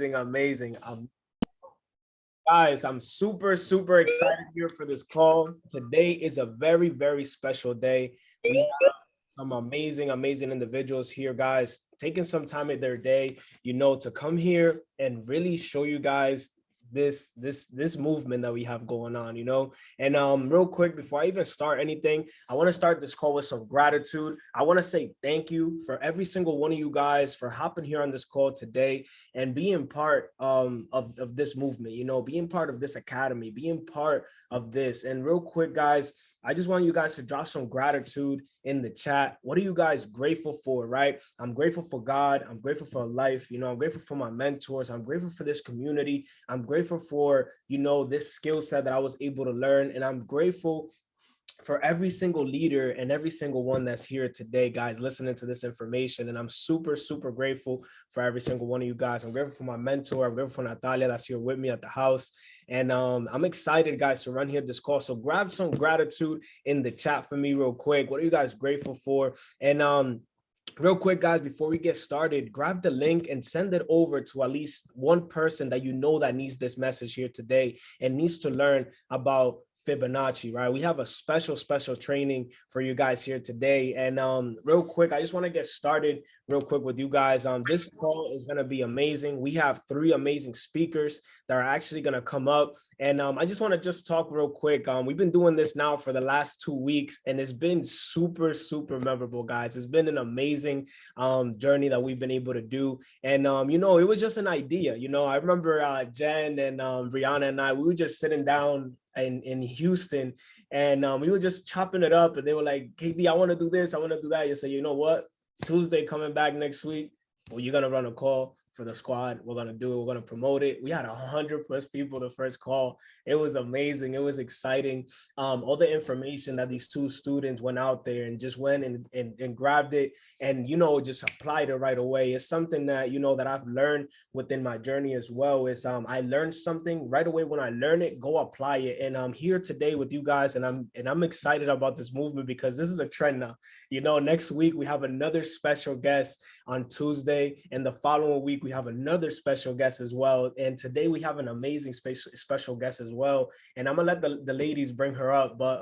Amazing. Guys, I'm super, super excited here for this call. Today is a very, very special day. We have some amazing individuals here, guys, taking some time of their day, to come here and really show you guys this movement that we have going on, and real quick, before I even start anything, I want to start this call with some gratitude. I want to say thank you for every single one of you guys for hopping here on this call today and being part of this movement, being part of this academy, being part of this. And real quick, guys, I just want you guys to drop some gratitude in the chat. What are you guys grateful for, right? I'm grateful for God. I'm grateful for life. I'm grateful for my mentors. I'm grateful for this community. I'm grateful for, this skill set that I was able to learn. And I'm grateful for every single leader and every single one that's here today, guys, listening to this information. And I'm super, super grateful for every single one of you guys. I'm grateful for my mentor. I'm grateful for Natalia that's here with me at the house. And I'm excited, guys, to run here this call. So grab some gratitude in the chat for me real quick. What are you guys grateful for? And real quick, guys, before we get started, grab the link and send it over to at least one person that that needs this message here today and needs to learn about Fibonacci, right? We have a special training for you guys here today. And real quick, I just want to get started real quick with you guys. This call is going to be amazing. We have 3 amazing speakers that are actually going to come up. And I just want to talk real quick. We've been doing this now for the last 2 weeks, and it's been super, super memorable, guys. It's been an amazing journey that we've been able to do. And, it was just an idea. I remember Jen and Brianna and I, we were just sitting down in Houston, and we were just chopping it up, and they were like, KD, I want to do this, I want to do that. You say, you know what, Tuesday coming back next week, well, you're gonna run a call for the squad. We're gonna do it, we're gonna promote it. We had 100+ people the first call. It was amazing, it was exciting. All the information that these 2 students went out there and just went and grabbed it and just applied it right away. It's something that that I've learned within my journey as well. Is I learned something right away. When I learn it, go apply it. And I'm here today with you guys, and I'm excited about this movement because this is a trend now. Next week we have another special guest on Tuesday, and the following week we have another special guest as well. And today we have an amazing special guest as well. And I'm gonna let the ladies bring her up. But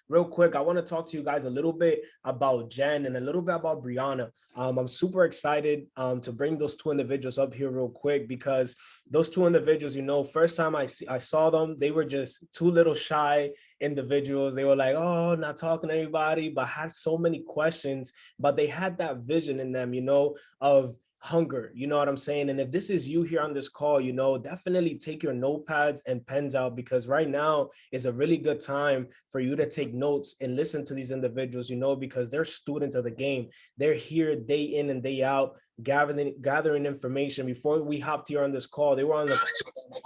real quick, I want to talk to you guys a little bit about Jen and a little bit about Brianna. I'm super excited to bring those 2 individuals up here real quick, because those 2 individuals, first time I saw them, they were just 2 little shy individuals. They were like, oh, not talking to anybody, but had so many questions, but they had that vision in them, of hunger, you know what I'm saying? And if this is you here on this call, definitely take your notepads and pens out, because right now is a really good time for you to take notes and listen to these individuals, because they're students of the game. They're here day in and day out, gathering information. Before we hopped here on this call, they were on the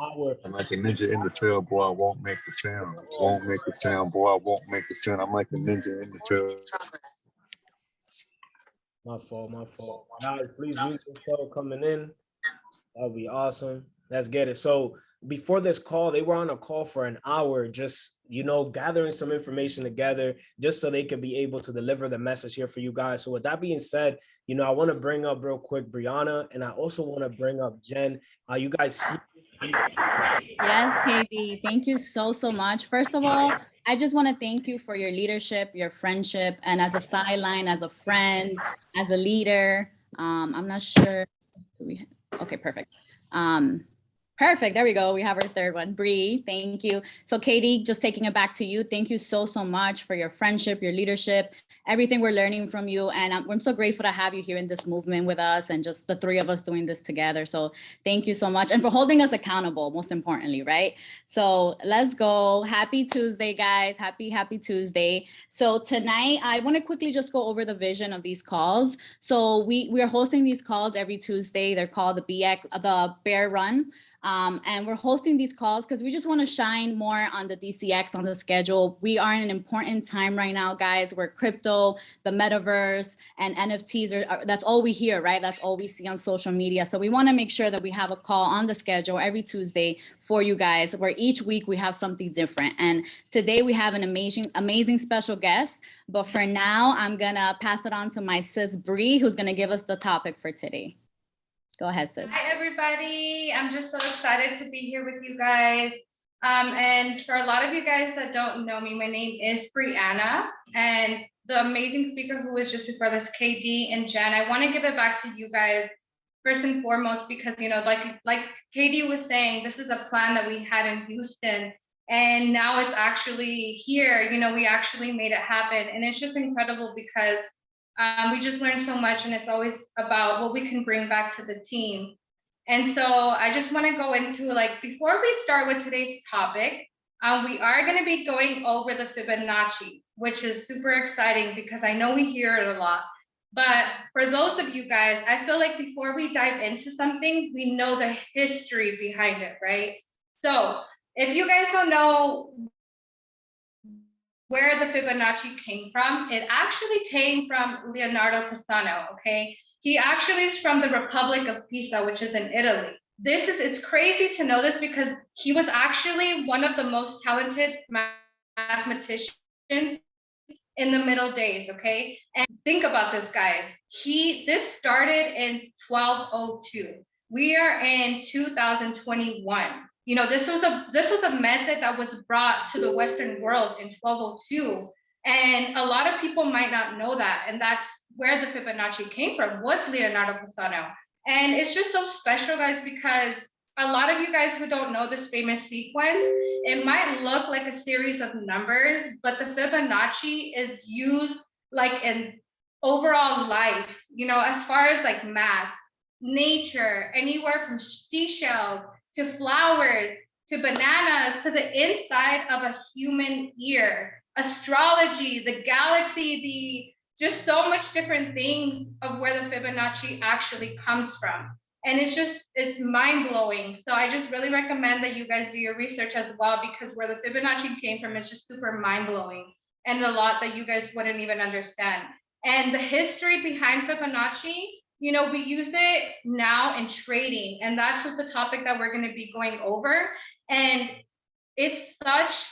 hour. I'm like a ninja in the trail, boy, I won't make the sound. Won't make the sound, boy, I won't make the sound. I'm like a ninja in the trail. My fault. Guys, please mute the show coming in. That'll be awesome. Let's get it. So before this call, they were on a call for an hour, just, gathering some information together, just so they could be able to deliver the message here for you guys. So with that being said, I want to bring up real quick Brianna, and I also want to bring up Jen. Are you guys here? Yes, KD, thank you so much. First of all, I just want to thank you for your leadership, your friendship, and as a sideline, as a friend, as a leader. I'm not sure. Okay, perfect. Perfect. There we go. We have our 3rd one. Bree, thank you. So Katie, just taking it back to you. Thank you so much for your friendship, your leadership, everything we're learning from you. And I'm so grateful to have you here in this movement with us and just the 3 of us doing this together. So thank you so much. And for holding us accountable, most importantly, right? So let's go. Happy Tuesday, guys. Happy Tuesday. So tonight, I want to quickly just go over the vision of these calls. So we are hosting these calls every Tuesday. They're called the Bear Run. And we're hosting these calls because we just want to shine more on the DCX on the schedule. We are in an important time right now, guys, where crypto, the metaverse, and NFTs are that's all we hear, right? That's all we see on social media. So we want to make sure that we have a call on the schedule every Tuesday for you guys, where each week we have something different. And today we have an amazing special guest. But for now, I'm gonna pass it on to my sis Bree, who's gonna give us the topic for today. Go ahead, sis. Hi, everybody. I'm just so excited to be here with you guys. And for a lot of you guys that don't know me, my name is Brianna, and the amazing speaker who was just before this, KD and Jen. I want to give it back to you guys first and foremost because, you know, like KD was saying, this is a plan that we had in Houston, and now it's actually here. You know, we actually made it happen, and it's just incredible because we just learned so much, and it's always about what we can bring back to the team. And so I just want to go into, like, before we start with today's topic, we are going to be going over the Fibonacci, which is super exciting because I know we hear it a lot. But for those of you guys, I feel like before we dive into something, we know the history behind it, right? So if you guys don't know where the Fibonacci came from, it actually came from Leonardo Pisano, okay? He actually is from the Republic of Pisa, which is in Italy. It's crazy to know this because he was actually one of the most talented mathematicians in the Middle days, okay? And think about this, guys. This started in 1202. We are in 2021. You know, this was a method that was brought to the Western world in 1202. And a lot of people might not know that. And that's where the Fibonacci came from, was Leonardo Pisano. And it's just so special, guys, because a lot of you guys who don't know this famous sequence, it might look like a series of numbers, but the Fibonacci is used like in overall life, you know, as far as like math, nature, anywhere from seashells to flowers to bananas to the inside of a human ear, astrology, the galaxy, just so much different things of where the Fibonacci actually comes from. And it's mind-blowing. So I just really recommend that you guys do your research as well, because where the Fibonacci came from is just super mind-blowing and a lot that you guys wouldn't even understand. And the history behind Fibonacci, you know, we use it now in trading, and that's just the topic that we're going to be going over. And it's such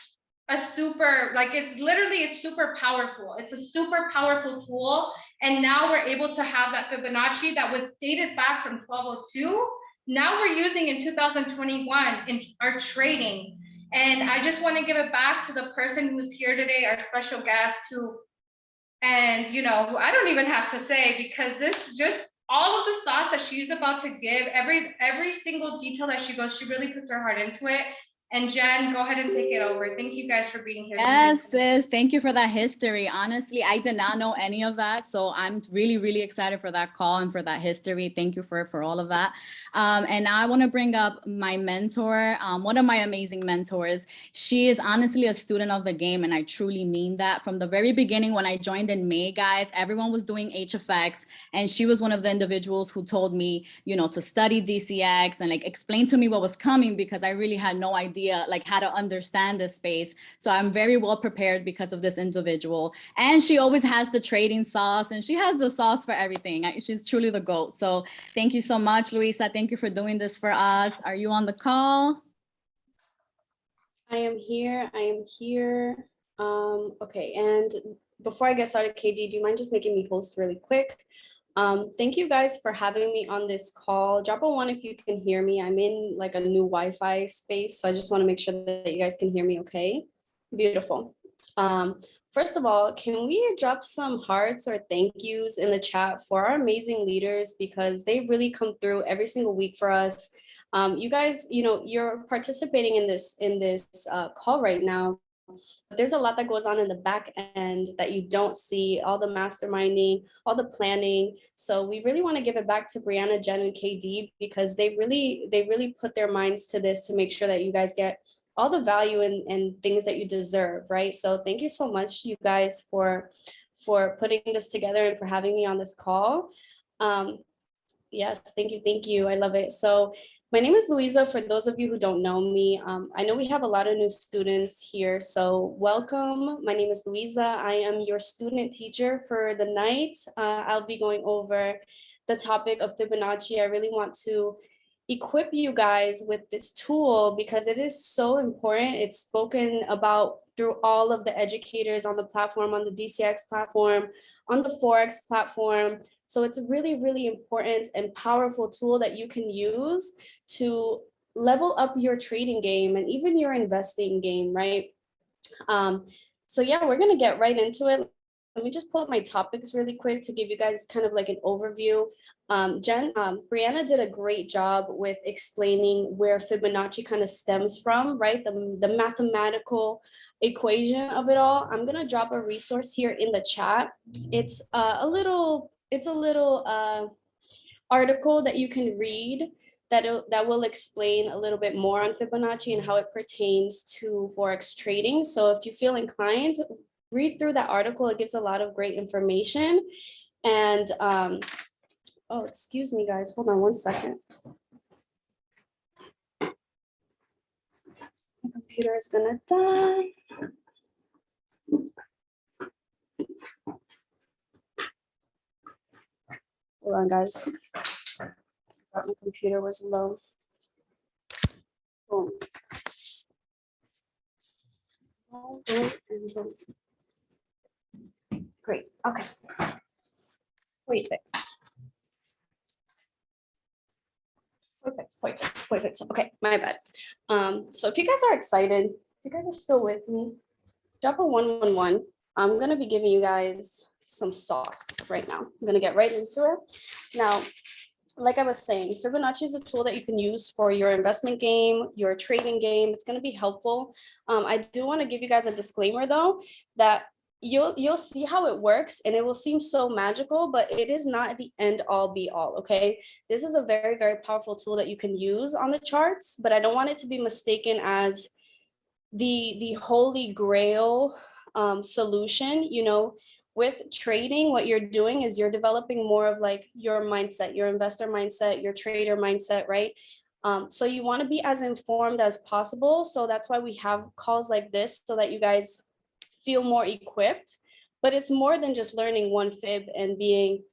a super, like, it's super powerful. It's a super powerful tool. And now we're able to have that Fibonacci that was dated back from 1202. Now we're using in 2021 in our trading. And I just want to give it back to the person who's here today, our special guest, and you know, I don't even have to say, because this just all of the sauce that she's about to give, every single detail that she goes, she really puts her heart into it. And Jen, go ahead and take it over. Thank you guys for being here. Yes, sis. Thank you for that history. Honestly, I did not know any of that. So I'm really, really excited for that call and for that history. Thank you for all of that. And now I want to bring up my mentor, one of my amazing mentors. She is honestly a student of the game, and I truly mean that. From the very beginning, when I joined in May, guys, everyone was doing HFX, and she was one of the individuals who told me, you know, to study DCX and like explain to me what was coming, because I really had no idea like how to understand this space. So I'm very well prepared because of this individual. And she always has the trading sauce, and she has the sauce for everything. She's truly the GOAT. So thank you so much, Luisa. Thank you for doing this for us. Are you on the call? I am here. Okay, and before I get started, KD, do you mind just making me host really quick? Thank you guys for having me on this call. Drop a 1 if you can hear me. I'm in like a new Wi-Fi space, so I just want to make sure that you guys can hear me okay. Beautiful. First of all, can we drop some hearts or thank yous in the chat for our amazing leaders, because they really come through every single week for us. You guys, you know, you're participating in this call right now. There's a lot that goes on in the back end that you don't see, all the masterminding, all the planning. So we really want to give it back to Brianna, Jen, and KD, because they really put their minds to this to make sure that you guys get all the value and things that you deserve, right? So thank you so much, you guys, for putting this together and for having me on this call. Yes, thank you. I love it. So my name is Luisa. For those of you who don't know me, I know we have a lot of new students here, so welcome. My name is Luisa. I am your student teacher for the night. I'll be going over the topic of Fibonacci. I really want to equip you guys with this tool because it is so important. It's spoken about through all of the educators on the platform, on the DCX platform, on the Forex platform. So it's a really, really important and powerful tool that you can use to level up your trading game and even your investing game, right? So yeah, we're gonna get right into it. Let me just pull up my topics really quick to give you guys kind of like an overview. Brianna did a great job with explaining where Fibonacci kind of stems from, right? The mathematical equation of it all. I'm gonna drop a resource here in the chat. It's a little article that you can read that will explain a little bit more on Fibonacci and how it pertains to Forex trading. So if you feel inclined, read through that article. It gives a lot of great information. And oh, excuse me, guys. Hold on one second. My computer is gonna die. Hold on, guys. My computer was low. Boom. Boom, boom, and boom. Great. Okay. Wait. Perfect. Okay, my bad. So if you guys are excited, if you guys are still with me, drop a 111. I'm gonna be giving you guys some sauce right now. I'm gonna get right into it. Now, like I was saying, Fibonacci is a tool that you can use for your investment game, your trading game. It's going to be helpful. I do want to give you guys a disclaimer though, that you'll see how it works and it will seem so magical, but it is not the end all be all, okay? This is a very, very powerful tool that you can use on the charts, but I don't want it to be mistaken as the holy grail solution. You know, with trading, what you're doing is you're developing more of like your mindset, your investor mindset, your trader mindset, right? So you want to be as informed as possible. So that's why we have calls like this so that you guys feel more equipped. But it's more than just learning one fib and being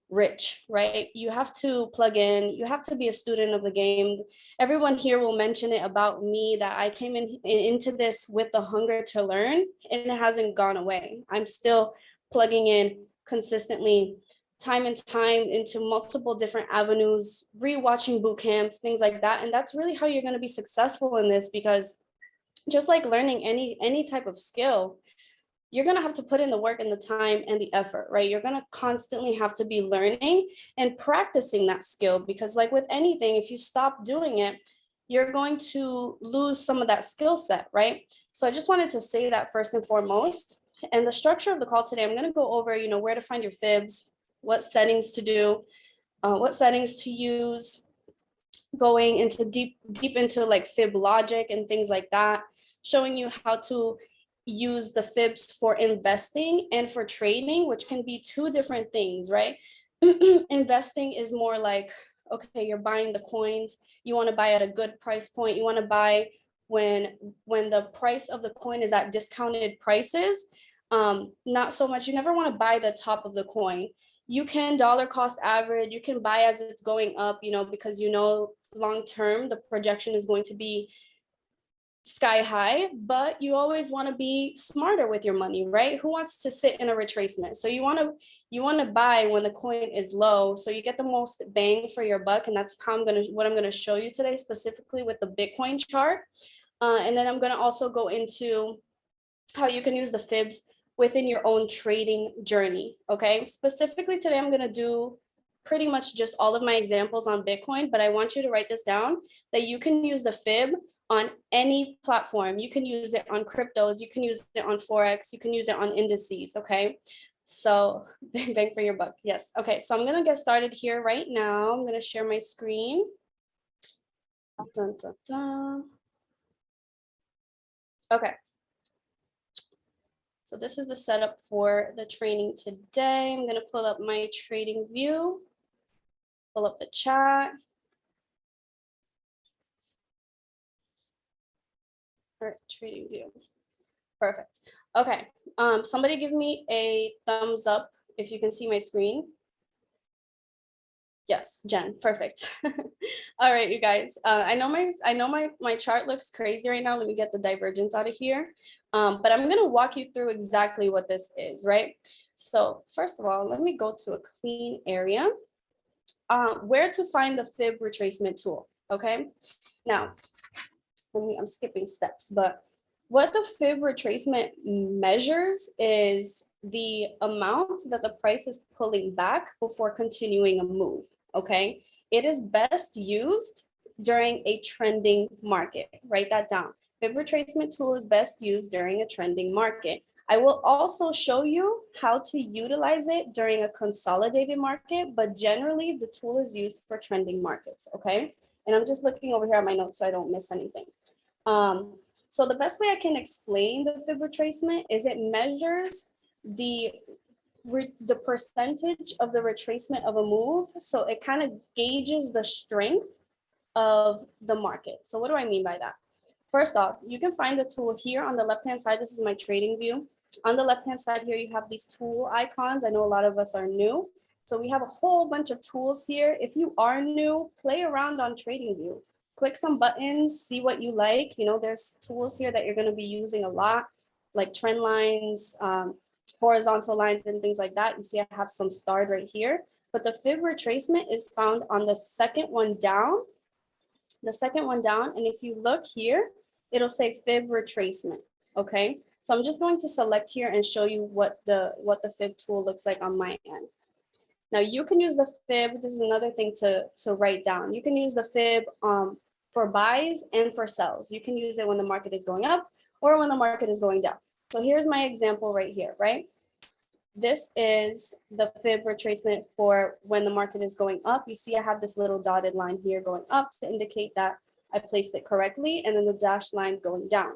rich, right? You have to plug in, you have to be a student of the game. Everyone here will mention it about me that I came into this with the hunger to learn and it hasn't gone away. I'm still plugging in consistently, time and time, into multiple different avenues, rewatching boot camps, things like that. And that's really how you're going to be successful in this, because just like learning any type of skill, you're going to have to put in the work and the time and the effort, right? You're going to constantly have to be learning and practicing that skill, because like with anything, if you stop doing it, you're going to lose some of that skill set, right? So I just wanted to say that first and foremost. And the structure of the call today, I'm going to go over, you know, where to find your fibs, what settings to do, what settings to use, going into deep into like fib logic and things like that, showing you how to use the fibs for investing and for trading, which can be two different things, right? Investing is more like, okay, you're buying the coins, you want to buy at a good price point, you want to buy when the price of the coin is at discounted prices. Not so much, you never want to buy the top of the coin. You can dollar cost average, you can buy as it's going up, you know, because you know long term the projection is going to be sky high, but you always want to be smarter with your money, right? Who wants to sit in a retracement? So you want to buy when the coin is low, so you get the most bang for your buck. And that's how what I'm going to show you today, specifically with the Bitcoin chart. And then I'm going to also go into how you can use the fibs within your own trading journey. Okay, specifically today I'm going to do pretty much just all of my examples on Bitcoin, but I want you to write this down, that you can use the fib on any platform. You can use it on cryptos, you can use it on Forex, you can use it on indices, okay? So bang for your buck, yes. Okay, so I'm gonna get started here right now. I'm gonna share my screen. Dun, dun, dun. Okay. So this is the setup for the training today. I'm gonna pull up my trading view, pull up the chat. All right, trading view. Perfect. Okay. Somebody give me a thumbs up if you can see my screen. Yes, Jen, perfect. All right, you guys. I know my chart looks crazy right now. Let me get the divergence out of here. But I'm gonna walk you through exactly what this is, right? So first of all, let me go to a clean area. Where to find the Fib retracement tool, okay? Now, I'm skipping steps, but what the Fib retracement measures is the amount that the price is pulling back before continuing a move, okay? It is best used during a trending market. Write that down. Fib retracement tool is best used during a trending market. I will also show you how to utilize it during a consolidated market, but generally the tool is used for trending markets, okay? And I'm just looking over here at my notes so I don't miss anything. So the best way I can explain the Fib retracement is it measures the percentage of the retracement of a move. So it kind of gauges the strength of the market. So what do I mean by that? First off, you can find the tool here on the left-hand side. This is my trading view. On the left-hand side here, you have these tool icons. I know a lot of us are new. So we have a whole bunch of tools here. If you are new, play around on TradingView. Click some buttons, see what you like. You know, there's tools here that you're going to be using a lot, like trend lines, horizontal lines, and things like that. You see I have some starred right here. But the Fib retracement is found on the second one down. The second one down. And if you look here, it'll say Fib retracement. Okay. So I'm just going to select here and show you what the Fib tool looks like on my end. Now you can use the Fib. This is another thing to write down. You can use the Fib for buys and for sells. You can use it when the market is going up or when the market is going down. So here's my example right here, right? This is the Fib retracement for when the market is going up. You see I have this little dotted line here going up to indicate that I placed it correctly, and then the dashed line going down.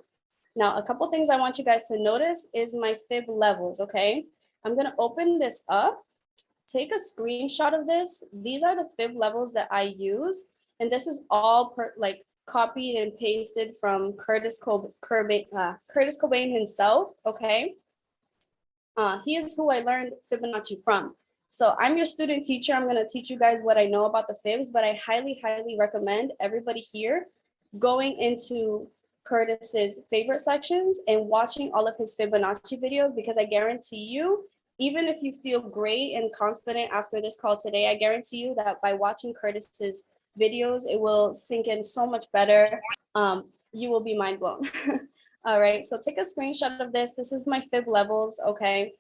Now, a couple things I want you guys to notice is my Fib levels, okay? I'm gonna open this up, take a screenshot of this. These are the Fib levels that I use, and this is all copied and pasted from Curtis Cobain himself, okay? He is who I learned Fibonacci from. So I'm your student teacher. I'm gonna teach you guys what I know about the Fibs, but I highly, highly recommend everybody here going into Curtis's favorite sections and watching all of his Fibonacci videos, because I guarantee you, even if you feel great and confident after this call today, I guarantee you that by watching Curtis's videos, it will sink in so much better. You will be mind blown. All right, so take a screenshot of this. This is my Fib levels, okay?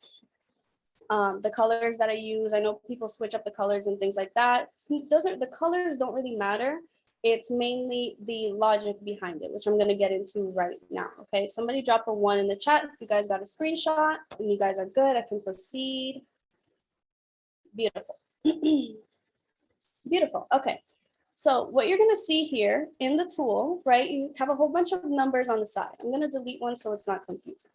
The colors that I use, I know people switch up the colors and things like that. The colors don't really matter. It's mainly the logic behind it, which I'm gonna get into right now, okay? Somebody drop a 1 in the chat if you guys got a screenshot and you guys are good, I can proceed. Beautiful. Beautiful, okay. So what you're gonna see here in the tool, right? You have a whole bunch of numbers on the side. I'm gonna delete one so it's not confusing.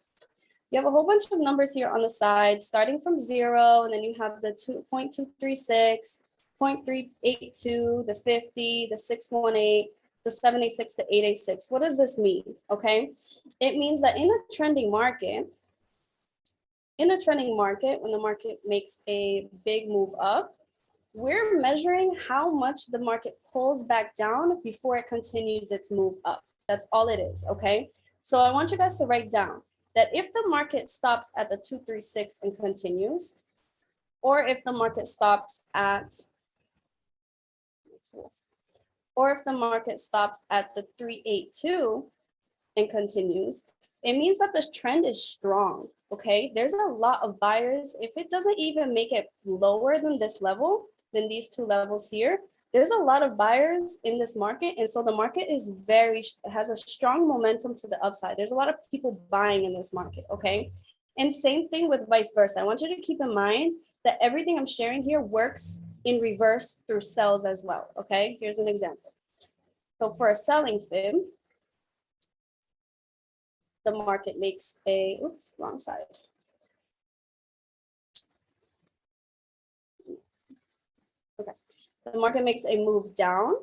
You have a whole bunch of numbers here on the side, starting from 0, and then you have the 2.236, 0.382, the 50, the 618, the 786, the 886. What does this mean? Okay, it means that in a trending market, when the market makes a big move up, we're measuring how much the market pulls back down before it continues its move up. That's all it is, okay? So I want you guys to write down that if the market stops at the 236 and continues, or if the market stops at, the 382 and continues, it means that this trend is strong, okay? There's a lot of buyers. If it doesn't even make it lower than this level, than these two levels here, there's a lot of buyers in this market. And so the market is has a strong momentum to the upside. There's a lot of people buying in this market, okay? And same thing with vice versa. I want you to keep in mind that everything I'm sharing here works in reverse through sells as well, okay? Here's an example. So for a selling Fib, the market makes a, oops, wrong side. Okay, the market makes a move down,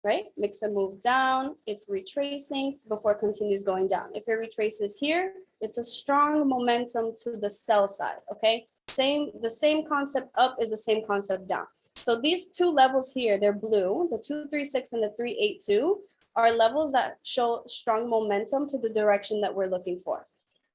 right? Makes a move down, it's retracing before it continues going down. If it retraces here, it's a strong momentum to the sell side, okay? the same concept up is the same concept down. So these two levels here, they're blue, the 236 and the 382 are levels that show strong momentum to the direction that we're looking for.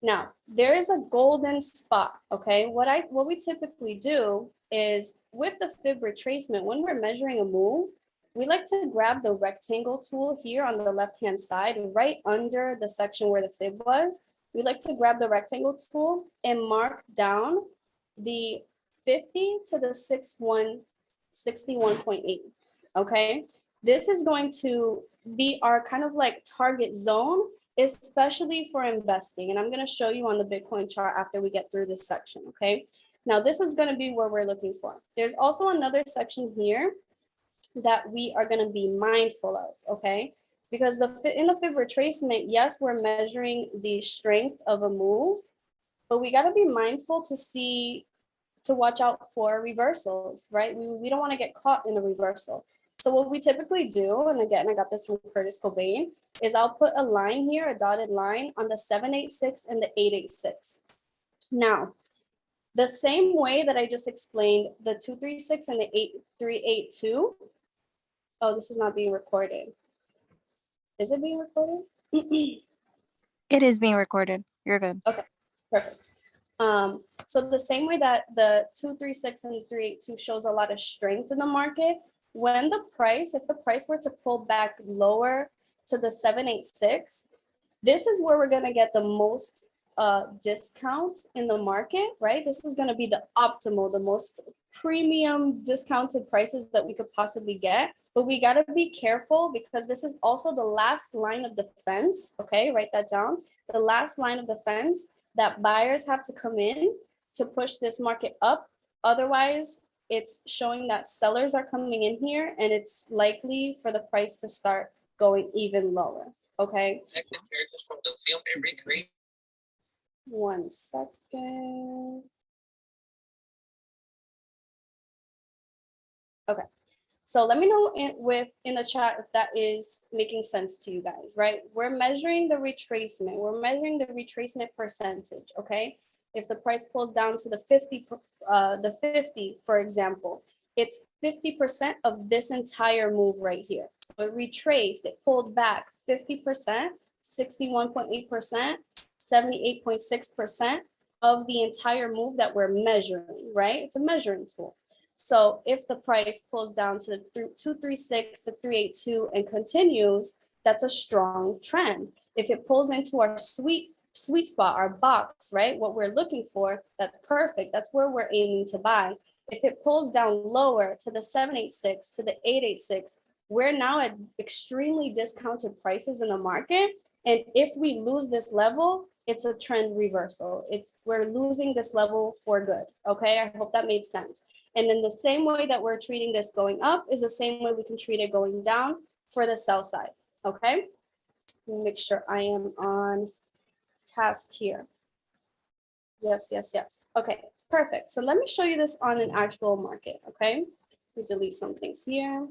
Now, there is a golden spot, okay? What we typically do is with the Fib retracement, when we're measuring a move, we like to grab the rectangle tool here on the left-hand side, right under the section where the Fib was. We like to grab the rectangle tool and mark down the 50 to the 61.8, okay? This is going to be our kind of like target zone, especially for investing. And I'm gonna show you on the Bitcoin chart after we get through this section, okay? Now this is gonna be where we're looking for. There's also another section here that we are gonna be mindful of, okay? Because in the Fib retracement, yes, we're measuring the strength of a move, but we gotta be mindful to watch out for reversals, right? We don't wanna get caught in a reversal. So what we typically do, and again, I got this from Curtis Cobain, is I'll put a line here, a dotted line on the 786 and the 886. Now, the same way that I just explained the 236 and the 382. Oh, this is not being recorded. Is it being recorded? It is being recorded. You're good. Okay, perfect. So the same way that the 236 and 382 shows a lot of strength in the market, when if the price were to pull back lower to the 786, this is where we're gonna get the most discount in the market, right? This is gonna be the optimal, the most premium discounted prices that we could possibly get. But we gotta be careful because this is also the last line of defense, okay? Write that down. The last line of defense that buyers have to come in to push this market up. Otherwise, it's showing that sellers are coming in here and it's likely for the price to start going even lower, okay? Characters from the film every create. 1 second. Okay, so let me know in the chat if that is making sense to you guys, right? We're measuring the retracement. We're measuring the retracement percentage, okay? If the price pulls down to the 50, for example, it's 50% of this entire move right here. So it retraced, it pulled back 50%, 61.8%, 78.6% of the entire move that we're measuring, right? It's a measuring tool. So if the price pulls down to the 236 to 382 and continues, that's a strong trend. If it pulls into our sweet spot, our box, right? What we're looking for, that's perfect. That's where we're aiming to buy. If it pulls down lower to the 786 to the 886, we're now at extremely discounted prices in the market. And if we lose this level, it's a trend reversal. We're losing this level for good. Okay, I hope that made sense. And then the same way that we're treating this going up is the same way we can treat it going down for the sell side. Okay, make sure I am on task here. Yes. Okay, perfect. So let me show you this on an actual market. Okay, we delete some things here.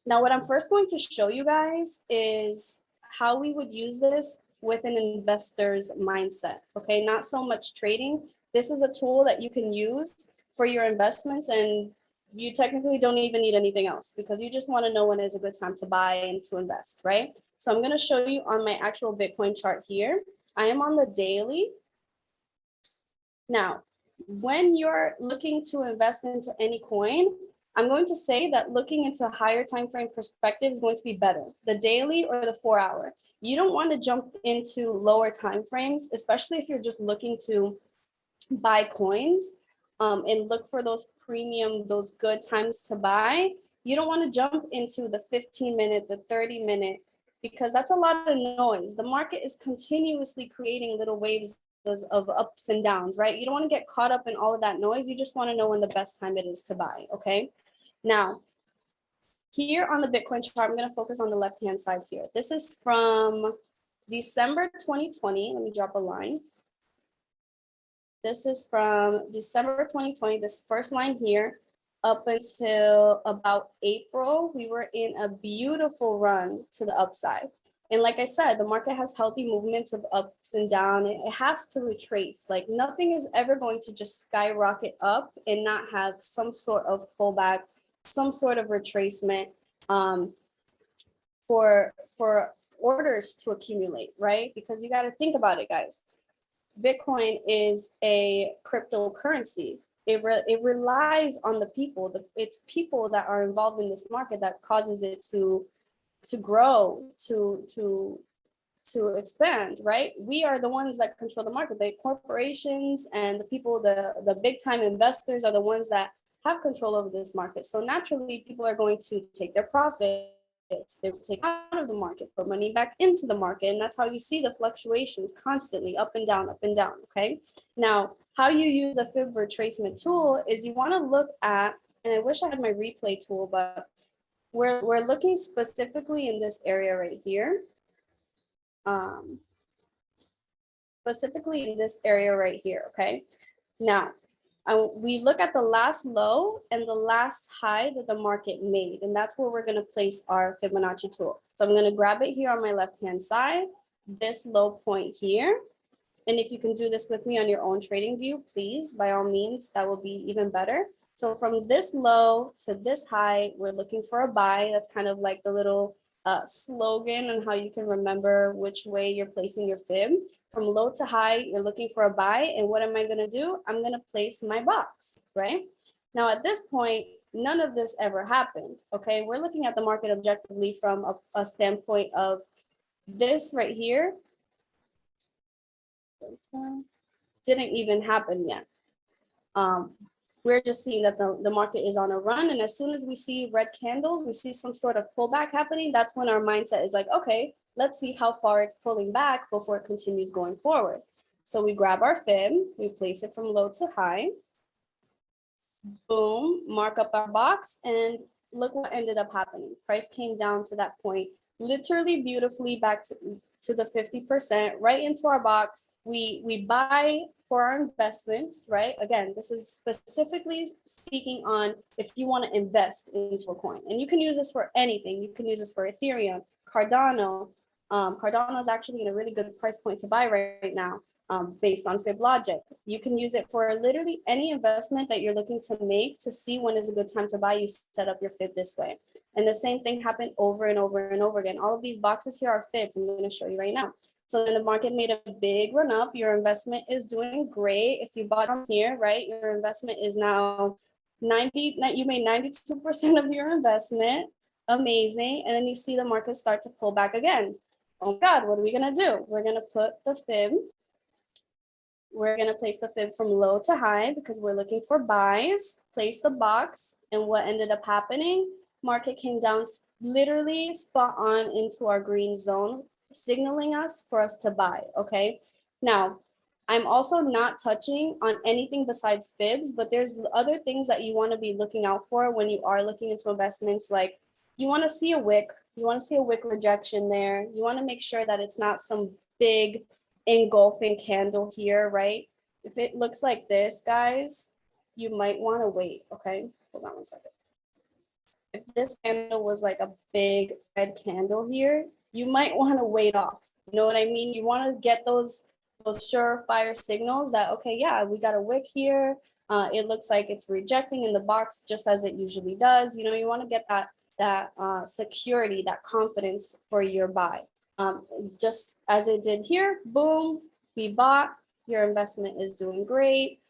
Now, what I'm first going to show you guys is how we would use this with an investor's mindset. Okay, not so much trading. This is a tool that you can use for your investments, and you technically don't even need anything else because you just want to know when is a good time to buy and to invest, right? So I'm going to show you on my actual Bitcoin chart here. I am on the daily. Now, when you're looking to invest into any coin, I'm going to say that looking into a higher time frame perspective is going to be better, the daily or the 4 hour. You don't want to jump into lower time frames, especially if you're just looking to buy coins and look for those premium, those good times to buy. You don't want to jump into the 15-minute, the 30-minute, because that's a lot of noise. The market is continuously creating little waves of ups and downs, right? You don't want to get caught up in all of that noise. You just want to know when the best time it is to buy, okay? Now, here on the Bitcoin chart, I'm going to focus on the left-hand side here. This is from December 2020. Let me drop a line. This is from December 2020, this first line here, up until about April. We were in a beautiful run to the upside. And like I said, the market has healthy movements of ups and down. It has to retrace. Like nothing is ever going to just skyrocket up and not have some sort of pullback, some sort of retracement for orders to accumulate, right? Because you got to think about it, guys. Bitcoin is a cryptocurrency. It relies on the people. It's people that are involved in this market that causes it to grow, to expand, right? We are the ones that control the market. The corporations and the people, the big time investors are the ones that have control over this market. So naturally, people are going to take their profits, they will take out of the market, put money back into the market. And that's how you see the fluctuations constantly up and down, okay? Now, how you use the Fib retracement tool is you want to look at, and I wish I had my replay tool, but we're looking specifically in this area right here. Specifically in this area right here, okay? Now, we look at the last low and the last high that the market made, and that's where we're going to place our Fibonacci tool. So I'm going to grab it here on my left-hand side, this low point here. And if you can do this with me on your own trading view, please, by all means, that will be even better. So from this low to this high, we're looking for a buy. That's kind of like the little slogan and how you can remember which way you're placing your Fib. From low to high, you're looking for a buy. And what am I going to do? I'm going to place my box, right? Now, at this point, none of this ever happened, okay? We're looking at the market objectively from a standpoint of this right here. Didn't even happen yet. We're just seeing that the market is on a run. And as soon as we see red candles, we see some sort of pullback happening. That's when our mindset is like, okay, let's see how far it's pulling back before it continues going forward. So we grab our Fib, we place it from low to high. Boom, mark up our box, and look what ended up happening. Price came down to that point, literally beautifully back to the 50%, right into our box. We buy for our investments, right? Again, this is specifically speaking on if you want to invest into a coin. And you can use this for anything. You can use this for Ethereum, Cardano. Cardano is actually in a really good price point to buy right now, based on Fib logic. You can use it for literally any investment that you're looking to make to see when is a good time to buy. You set up your Fib this way. And the same thing happened over and over and over again. All of these boxes here are Fibs. I'm going to show you right now. So then the market made a big run up. Your investment is doing great. If you bought on here, right, your investment is now 90, you made 92% of your investment. Amazing. And then you see the market start to pull back again. Oh God, what are we going to do? We're going to put the Fib. We're going to place the Fib from low to high because we're looking for buys, place the box. And what ended up happening? Market came down literally spot on into our green zone, signaling us for us to buy, okay? Now, I'm also not touching on anything besides Fibs, but there's other things that you want to be looking out for when you are looking into investments. Like you want to see a wick, you want to see a wick rejection there. You want to make sure that it's not some big engulfing candle here, right? If it looks like this, guys, you might want to wait, okay? Hold on one second. If this candle was like a big red candle here, you might want to wait off. You know what I mean? You want to get those surefire signals that, okay, yeah, we got a wick here. It looks like it's rejecting in the box just as it usually does. You know, you want to get that security, that confidence for your buy. Just as it did here, boom, we bought, your investment is doing great.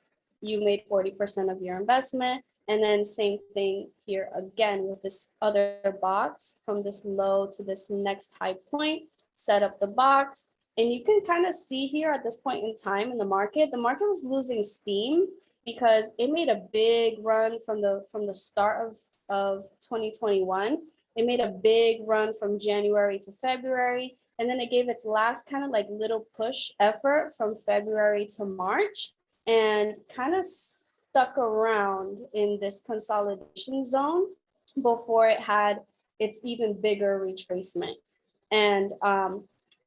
You made 40% of your investment. And then same thing here again with this other box from this low to this next high point, set up the box. And you can kind of see here at this point in time in the market was losing steam because it made a big run from the start of 2021. It made a big run from January to February. And then it gave its last kind of like little push effort from February to March and kind of stuck around in this consolidation zone before it had its even bigger retracement. And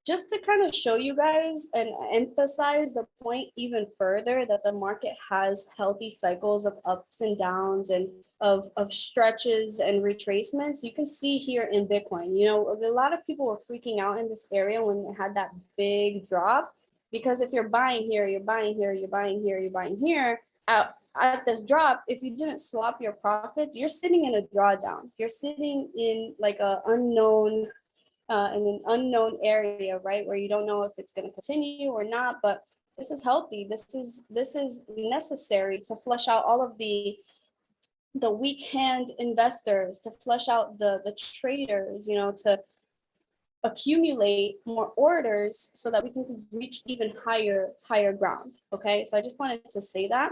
just to kind of show you guys and emphasize the point even further that the market has healthy cycles of ups and downs and of stretches and retracements, you can see here in Bitcoin, you know, a lot of people were freaking out in this area when they had that big drop, because if you're buying here, you're buying here, you're buying here, you're buying here, at this drop, if you didn't swap your profits, you're sitting in a drawdown. You're sitting in like a unknown, in an unknown area, right? Where you don't know if it's going to continue or not, but this is healthy. This is necessary to flush out all of the weak hand investors, to flush out the traders, you know, to accumulate more orders so that we can reach even higher ground. Okay, so I just wanted to say that.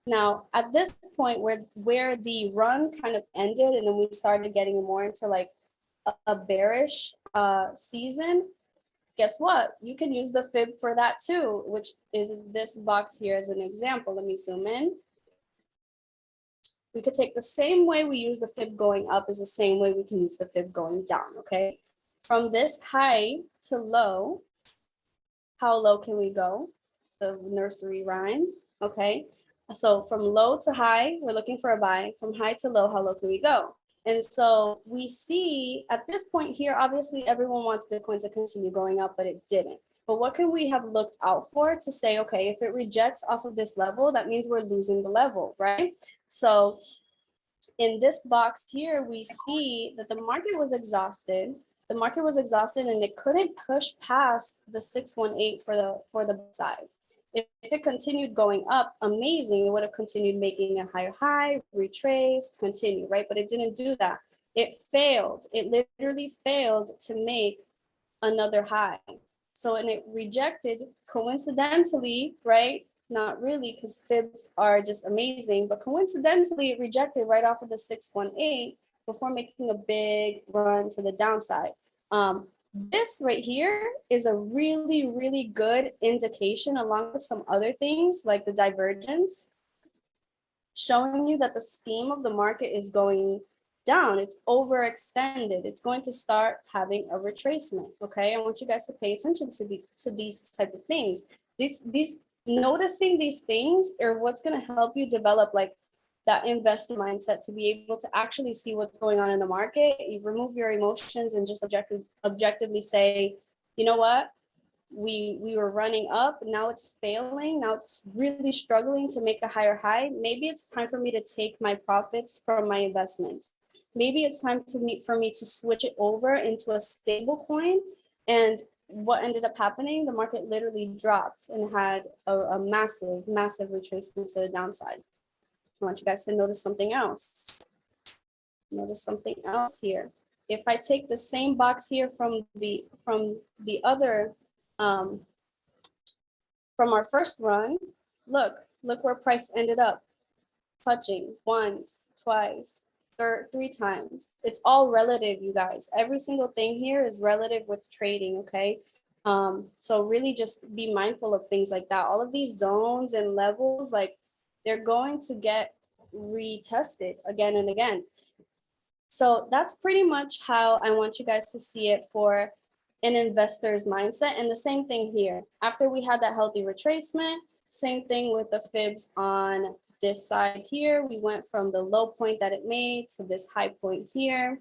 Now, at this point where the run kind of ended and then we started getting more into like a bearish season, guess what? You can use the fib for that too, which is this box here as an example. Let me zoom in. We could take the same way we use the fib going up is the same way we can use the fib going down, okay? From this high to low, how low can we go? It's the nursery rhyme, okay? So from low to high, we're looking for a buy. From high to low, how low can we go? And so we see at this point here, obviously everyone wants Bitcoin to continue going up, but it didn't. But what can we have looked out for to say, okay, if it rejects off of this level, that means we're losing the level, right? So in this box here, we see that the market was exhausted. The market was exhausted and it couldn't push past the 618 for the side. If it continued going up, amazing, it would have continued making a higher high, retraced, continue, right? But it didn't do that. It failed. It literally failed to make another high. So, and it rejected coincidentally, right? Not really, because fibs are just amazing, but coincidentally it rejected right off of the 618 before making a big run to the downside. This right here is a really, really good indication, along with some other things like the divergence, showing you that the scheme of the market is going down. It's overextended. It's going to start having a retracement. Okay, I want you guys to pay attention to these type of things. These noticing these things are what's going to help you develop like that investor mindset to be able to actually see what's going on in the market. You remove your emotions and just objectively say, you know what, we were running up, now it's failing, now it's really struggling to make a higher high. Maybe it's time for me to take my profits from my investments. Maybe it's time for me to switch it over into a stable coin. And what ended up happening, the market literally dropped and had a massive retracement to the downside. I want you guys to notice something else. Notice something else here. If I take the same box here from the other, from our first run, look where price ended up touching once, twice, three times. It's all relative, you guys. Every single thing here is relative with trading, okay? So really just be mindful of things like that. All of these zones and levels, like, they're going to get retested again and again. So that's pretty much how I want you guys to see it for an investor's mindset. And the same thing here. After we had that healthy retracement, same thing with the fibs on this side here. We went from the low point that it made to this high point here.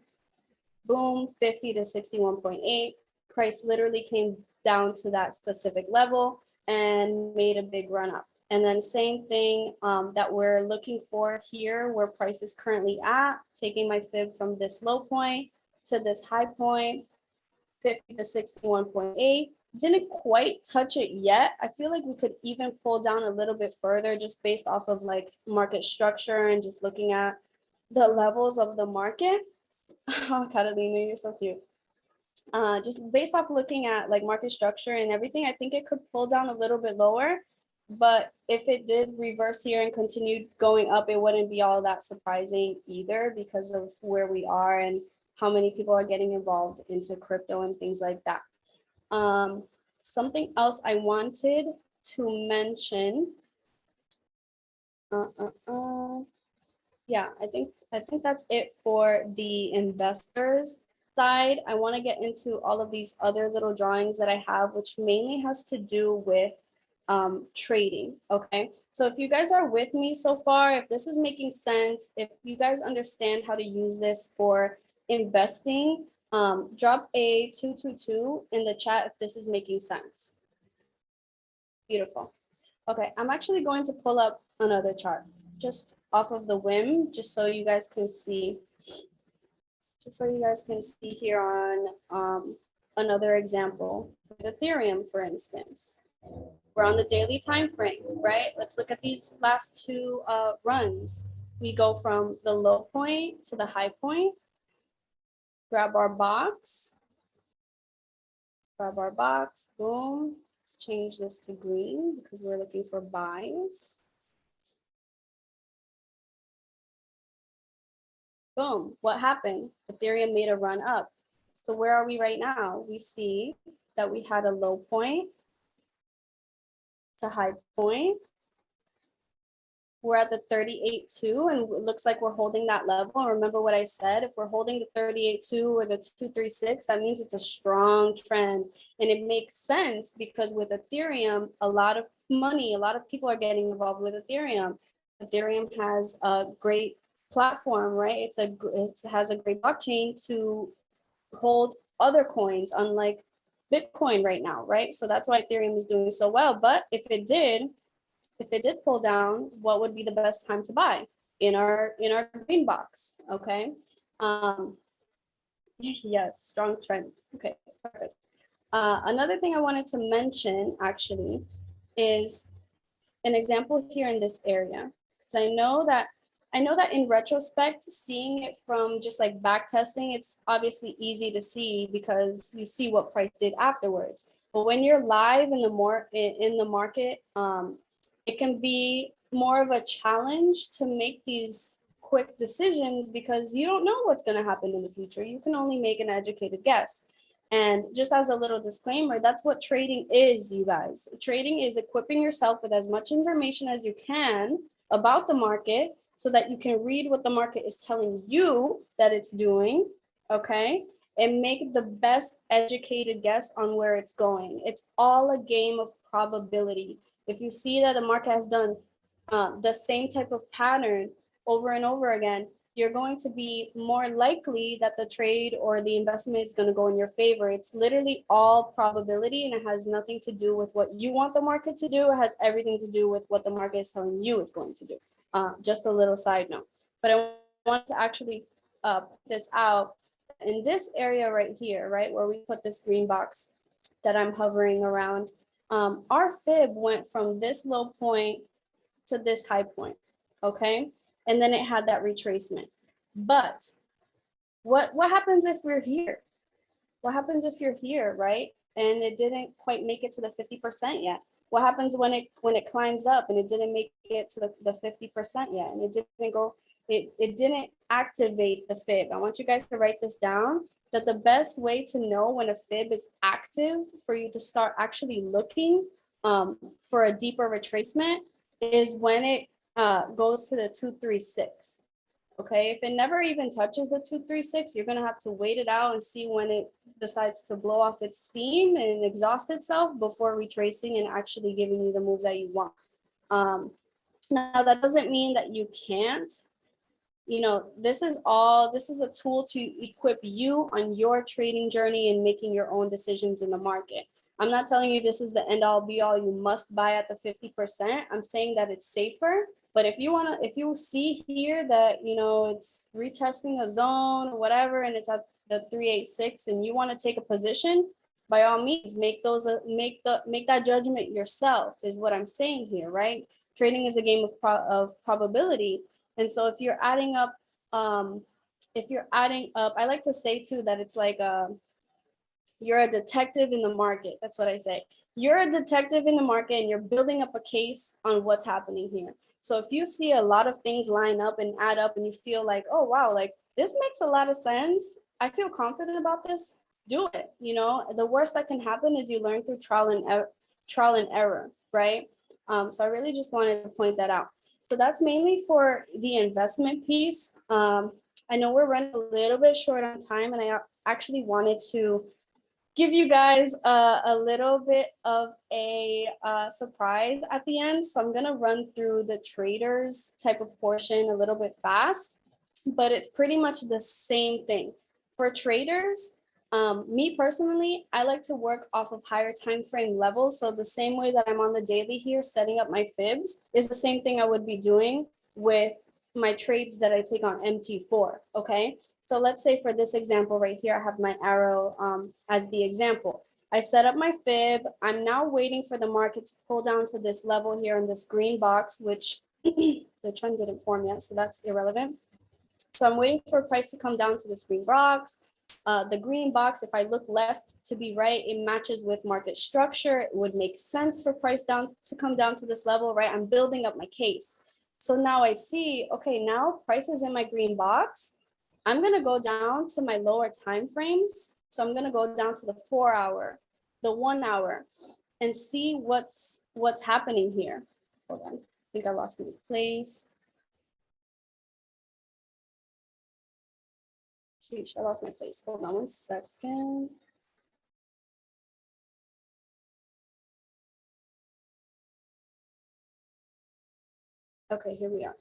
Boom, 50 to 61.8. Price literally came down to that specific level and made a big run up. And then same thing that we're looking for here, where price is currently at, taking my fib from this low point to this high point, 50 to 61.8. Didn't quite touch it yet. I feel like we could even pull down a little bit further just based off of like market structure and just looking at the levels of the market. Oh, Catalina, you're so cute. Just based off looking at like market structure and everything, I think it could pull down a little bit lower. But if it did reverse here and continued going up, it wouldn't be all that surprising either because of where we are and how many people are getting involved into crypto and things like that. Something else I wanted to mention. Yeah, I think that's it for the investors. side, I want to get into all of these other little drawings that I have, which mainly has to do with trading. Okay, so if you guys are with me so far, if this is making sense, if you guys understand how to use this for investing, drop a 222 in the chat if this is making sense. Beautiful. Okay, I'm actually going to pull up another chart just off of the whim, just so you guys can see. Just so you guys can see here on another example with Ethereum, for instance. We're on the daily time frame, right? Let's look at these last two runs. We go from the low point to the high point. Grab our box. Boom. Let's change this to green because we're looking for buys. Boom, what happened? Ethereum made a run up. So where are we right now? We see that we had a low point to high point. We're at the 38.2 and it looks like we're holding that level. Remember what I said, if we're holding the 38.2 or the 236, that means it's a strong trend. And it makes sense because with Ethereum, a lot of money, a lot of people are getting involved with Ethereum. Ethereum has a great platform, right? It has a great blockchain to hold other coins, unlike Bitcoin right now, right? So that's why Ethereum is doing so well. But if it did pull down, what would be the best time to buy? In our green box, okay? Yes, strong trend. Okay, perfect. Another thing I wanted to mention actually is an example here in this area. So I know that in retrospect, seeing it from just like back testing, it's obviously easy to see because you see what price did afterwards. But when you're live in the market, it can be more of a challenge to make these quick decisions because you don't know what's going to happen in the future. You can only make an educated guess. And just as a little disclaimer, that's what trading is, you guys. Trading is equipping yourself with as much information as you can about the market so that you can read what the market is telling you that it's doing, okay? And make the best educated guess on where it's going. It's all a game of probability. If you see that the market has done the same type of pattern over and over again, you're going to be more likely that the trade or the investment is going to go in your favor. It's literally all probability and it has nothing to do with what you want the market to do. It has everything to do with what the market is telling you it's going to do. Just a little side note. But I want to actually put this out in this area right here, right, where we put this green box that I'm hovering around. Our fib went from this low point to this high point, okay? And then it had that retracement. But what happens if we're here? What happens if you're here, right? And it didn't quite make it to the 50% yet. What happens when it climbs up and it didn't make it to the 50% yet? And it didn't activate the fib. I want you guys to write this down, that the best way to know when a fib is active for you to start actually looking for a deeper retracement is when it goes to the 236. Okay, if it never even touches the 236, you're gonna have to wait it out and see when it decides to blow off its steam and exhaust itself before retracing and actually giving you the move that you want. Now that doesn't mean that you can't. You know, this is a tool to equip you on your trading journey and making your own decisions in the market. I'm not telling you this is the end all be all, you must buy at the 50%. I'm saying that it's safer. But if you see here that, you know, it's retesting a zone or whatever, and it's at the 386 and you want to take a position, by all means, make that judgment yourself is what I'm saying here, right? Trading is a game of probability. And so if you're adding up, I like to say too, that it's like, you're a detective in the market. That's what I say. You're a detective in the market and you're building up a case on what's happening here. So if you see a lot of things line up and add up and you feel like, oh, wow, like this makes a lot of sense. I feel confident about this. Do it. You know, the worst that can happen is you learn through trial and error, right? So I really just wanted to point that out. So that's mainly for the investment piece. I know we're running a little bit short on time, and I actually wanted to give you guys a little bit of a surprise at the end. So I'm gonna run through the traders type of portion a little bit fast, but it's pretty much the same thing. For traders, me personally, I like to work off of higher time frame levels. So the same way that I'm on the daily here, setting up my fibs is the same thing I would be doing with my trades that I take on MT4, okay? So let's say for this example right here, I have my arrow as the example. I set up my fib. I'm now waiting for the market to pull down to this level here in this green box, which the trend didn't form yet, so that's irrelevant. So I'm waiting for price to come down to this green box. The green box, if I look left to be right, it matches with market structure. It would make sense for price down to come down to this level, right? I'm building up my case. So now I see, okay, now price is in my green box. I'm gonna go down to my lower time frames. So I'm gonna go down to the 4 hour, the 1 hour, and see what's happening here. Hold on, I think I lost my place. Sheesh, I lost my place. Hold on 1 second. Okay, here we are.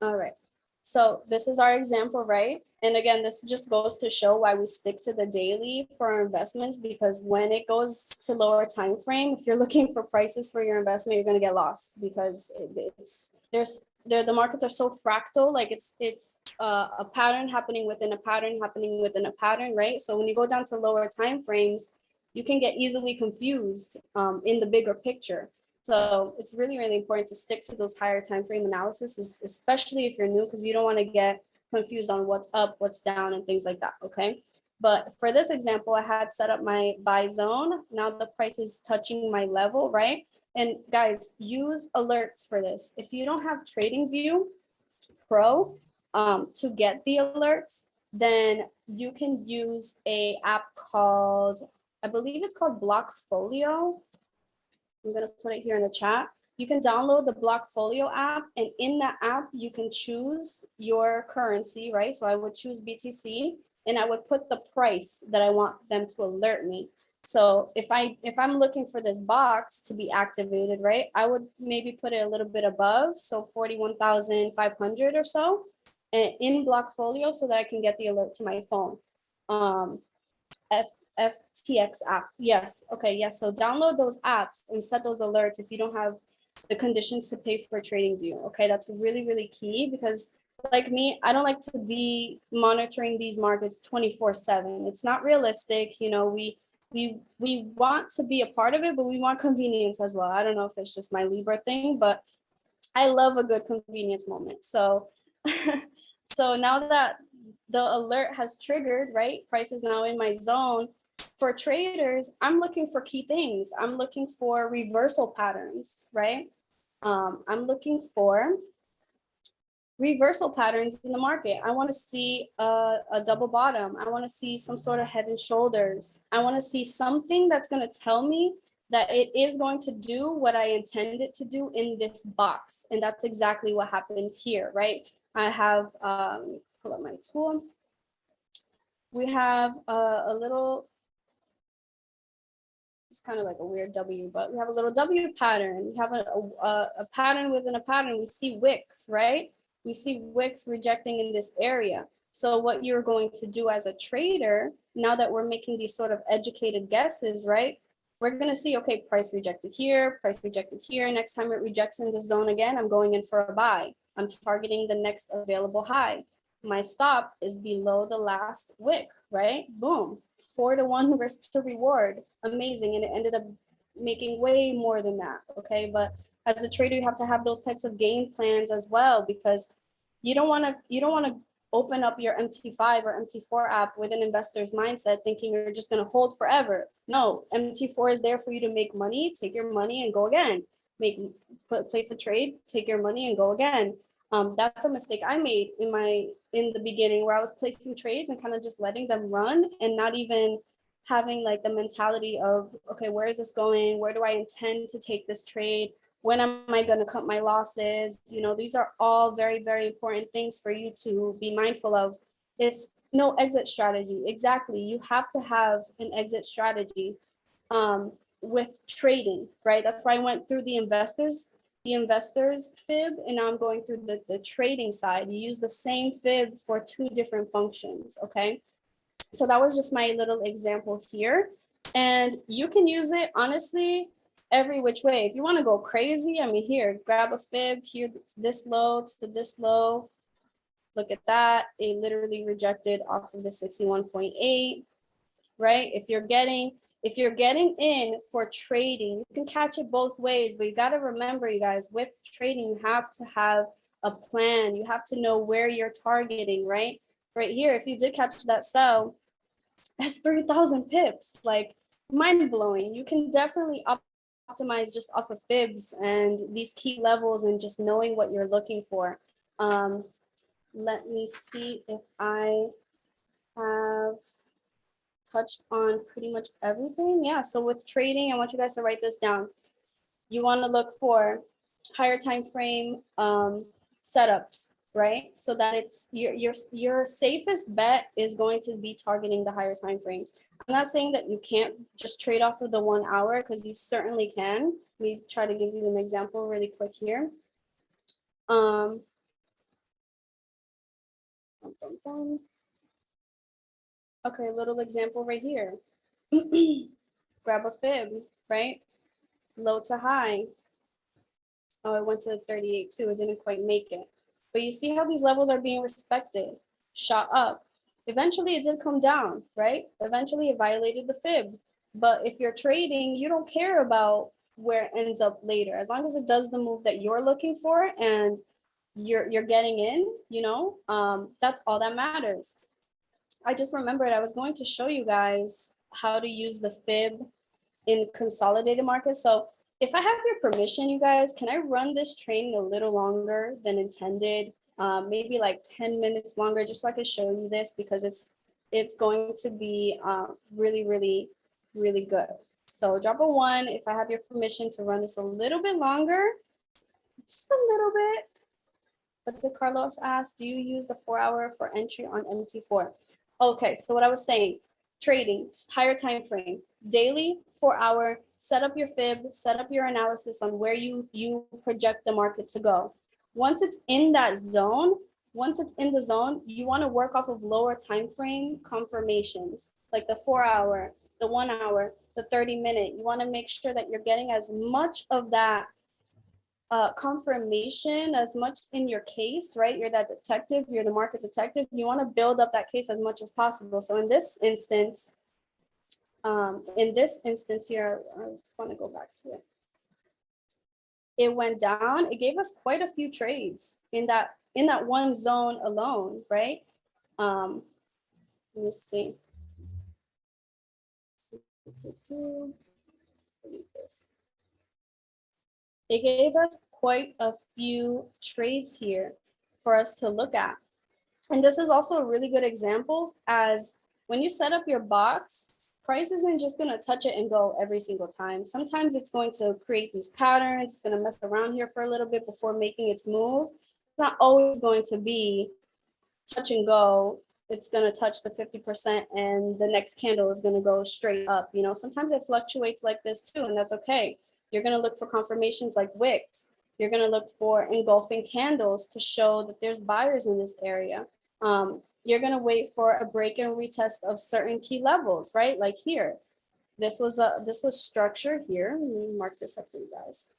All right. So this is our example, right? And again, this just goes to show why we stick to the daily for our investments, because when it goes to lower time frame, if you're looking for prices for your investment, you're going to get lost because the markets are so fractal, like it's a pattern happening within a pattern happening within a pattern, right? So when you go down to lower time frames, you can get easily confused in the bigger picture. So it's really, really important to stick to those higher time frame analysis, especially if you're new, because you don't want to get confused on what's up, what's down, and things like that, okay? But for this example, I had set up my buy zone. Now the price is touching my level, right? And guys, use alerts for this. If you don't have TradingView Pro to get the alerts, then you can use a app called, I believe it's called Blockfolio. I'm gonna put it here in the chat. You can download the Blockfolio app, and in that app, you can choose your currency, right? So I would choose BTC, and I would put the price that I want them to alert me. So if I'm looking for this box to be activated, right, I would maybe put it a little bit above, so 41,500 or so, and in Blockfolio, so that I can get the alert to my phone. FTX app. Yes. Okay. Yes. So download those apps and set those alerts if you don't have the conditions to pay for TradingView. Okay. That's really, really key, because like me, I don't like to be monitoring these markets 24/7. It's not realistic. You know, we want to be a part of it, but we want convenience as well. I don't know if it's just my Libra thing, but I love a good convenience moment. So so now that the alert has triggered, right? Price is now in my zone. For traders, I'm looking for key things. I'm looking for reversal patterns, right? I'm looking for reversal patterns in the market. I want to see a double bottom. I want to see some sort of head and shoulders. I want to see something that's going to tell me that it is going to do what I intend it to do in this box. And that's exactly what happened here, right? I have, pull up my tool. We have a little, it's kind of like a weird W, but we have a little W pattern. We have a pattern within a pattern. We see wicks, right? We see wicks rejecting in this area. So what you're going to do as a trader, now that we're making these sort of educated guesses, right? We're going to see, okay, price rejected here, price rejected here. Next time it rejects in the zone again, I'm going in for a buy. I'm targeting the next available high. My stop is below the last wick, right? Boom, 4-to-1 risk to reward. Amazing. And it ended up making way more than that. Okay. But as a trader, you have to have those types of game plans as well, because you don't want to open up your MT5 or MT4 app with an investor's mindset thinking you're just going to hold forever. No, MT4 is there for you to make money, take your money and go again. Place a trade, take your money and go again. That's a mistake I made in the beginning, where I was placing trades and kind of just letting them run and not even having like the mentality of, okay, where is this going? Where do I intend to take this trade? When am I going to cut my losses? You know, these are all very, very important things for you to be mindful of. It's no exit strategy. Exactly. You have to have an exit strategy with trading, right? That's why I went through the investors fib, and now I'm going through the trading side. You use the same fib for two different functions, okay? So that was just my little example here. And you can use it, honestly, every which way. If you want to go crazy, I mean, here, grab a fib, here, this low to this low. Look at that. It literally rejected off of the 61.8, right? If you're getting in for trading, you can catch it both ways, but you got to remember, you guys, with trading, you have to have a plan. You have to know where you're targeting, right? Right here, if you did catch that sell, that's 3,000 pips, like mind blowing. You can definitely optimize just off of fibs and these key levels and just knowing what you're looking for. Let me see if I have touched on pretty much everything. Yeah, so with trading, I want you guys to write this down. You want to look for higher time frame setups, right? So that it's your safest bet is going to be targeting the higher time frames. I'm not saying that you can't just trade off of the 1 hour, because you certainly can. Let me try to give you an example really quick here. Okay, a little example right here. Grab a fib, right? Low to high. Oh, it went to 38 too. It didn't quite make it. But you see how these levels are being respected, shot up. Eventually it did come down, right? Eventually it violated the fib. But if you're trading, you don't care about where it ends up later. As long as it does the move that you're looking for and you're getting in, you know, that's all that matters. I just remembered I was going to show you guys how to use the fib in consolidated markets. So if I have your permission, you guys, can I run this training a little longer than intended? Maybe like 10 minutes longer, just so I can show you this, because it's going to be really, really, really good. So drop a 1 if I have your permission to run this a little bit longer, just a little bit. But did Carlos ask, do you use the 4 hour for entry on MT4? Okay, so what I was saying, trading, higher time frame, daily, 4 hour, set up your fib, set up your analysis on where you project the market to go. Once it's in that zone, once it's in the zone, you want to work off of lower time frame confirmations, like the 4 hour, the 1 hour, the 30-minute. You want to make sure that you're getting as much of that confirmation as much in your case, right? You're that detective, you're the market detective. You want to build up that case as much as possible. So in this instance here, I want to go back to it. It went down. It gave us quite a few trades in that one zone alone, right? Let me see. It gave us quite a few trades here for us to look at. And this is also a really good example, as when you set up your box, price isn't just going to touch it and go every single time. Sometimes it's going to create these patterns. It's going to mess around here for a little bit before making its move. It's not always going to be touch and go. It's going to touch the 50% and the next candle is going to go straight up. You know, sometimes it fluctuates like this too, and that's okay. You're going to look for confirmations like wicks. You're going to look for engulfing candles to show that there's buyers in this area. You're going to wait for a break and retest of certain key levels, right? Like here, this was structure here. Let me mark this up for you guys.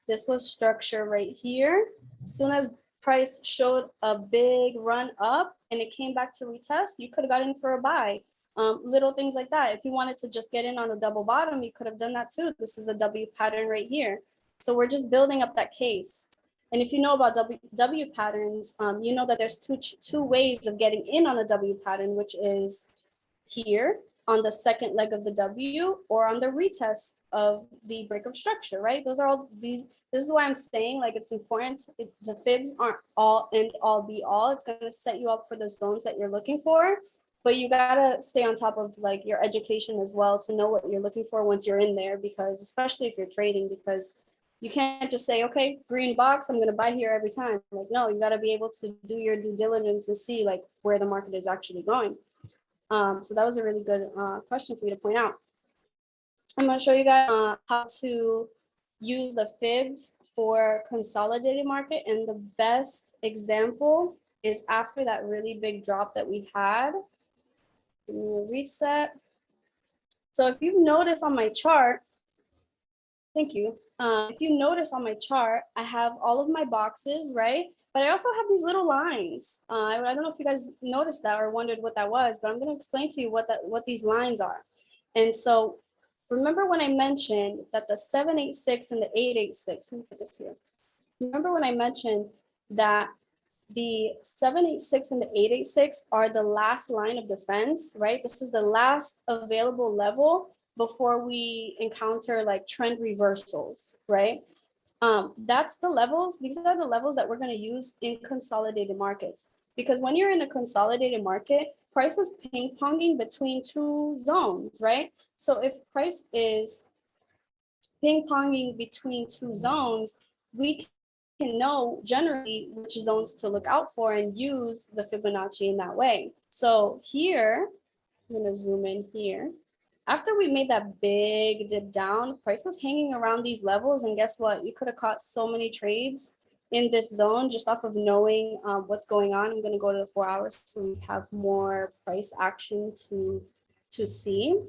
This was structure right here. As soon as price showed a big run up and it came back to retest, you could have got in for a buy. Little things like that. If you wanted to just get in on a double bottom, you could have done that too. This is a W pattern right here. So we're just building up that case. And if you know about W patterns, you know that there's two ways of getting in on a W pattern, which is here on the second leg of the W or on the retest of the break of structure, right? Those are all these. This is why I'm saying, like, it's important. The fibs aren't all end all be all. It's going to set you up for the zones that you're looking for. but you gotta stay on top of like your education as well to know what you're looking for once you're in there, because especially if you're trading, because you can't just say, okay, green box, I'm gonna buy here every time. Like, no, you gotta be able to do your due diligence and see like where the market is actually going. So that was a really good question for you to point out. I'm gonna show you guys how to use the fibs for consolidated market, and the best example is after that really big drop that we had. Reset. So if you notice on my chart, thank you. If you notice on my chart, I have all of my boxes, right? But I also have these little lines. I don't know if you guys noticed that or wondered what that was, but I'm going to explain to you what these lines are. And so remember when I mentioned that the 786 and the 886, let me put this here. Remember when I mentioned that the 786 and the 886 are the last line of defense, right? This is the last available level before we encounter like trend reversals, right? That's the levels. These are the levels that we're going to use in consolidated markets, because when you're in a consolidated market, price is ping-ponging between two zones, right? So if price is ping-ponging between two zones, we can know generally which zones to look out for and use the Fibonacci in that way. So here, I'm going to zoom in here. After we made that big dip down, price was hanging around these levels, and guess what? You could have caught so many trades in this zone just off of knowing what's going on. I'm going to go to the 4 hours so we have more price action to see.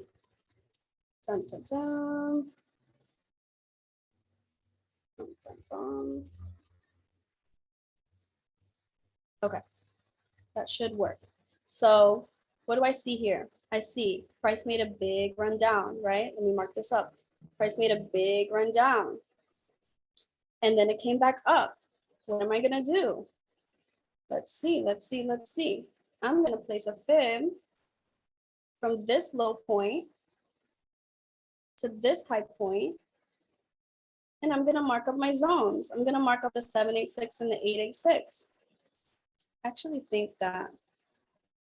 Dun, dun, dun. Dun, dun, dun. Okay, that should work. So what do I see here? I see price made a big run down, right? Let me mark this up. Price made a big run down. And then it came back up. What am I gonna do? Let's see. I'm gonna place a fib from this low point to this high point, and I'm gonna mark up my zones. I'm gonna mark up the 786 and the 886. I actually think that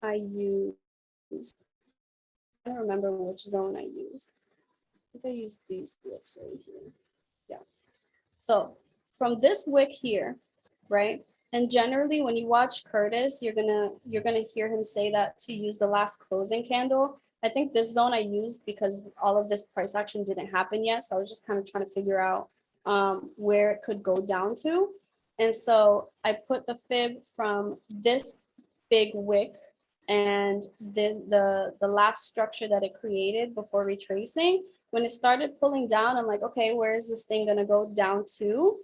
I used, I don't remember which zone I used. I think I used these wicks right here. Yeah. So from this wick here, right? And generally when you watch Curtis, you're gonna hear him say that to use the last closing candle. I think this zone I used because all of this price action didn't happen yet. So I was just kind of trying to figure out where it could go down to. And so I put the fib from this big wick and the last structure that it created before retracing. When it started pulling down, I'm like, okay, where is this thing gonna go down to?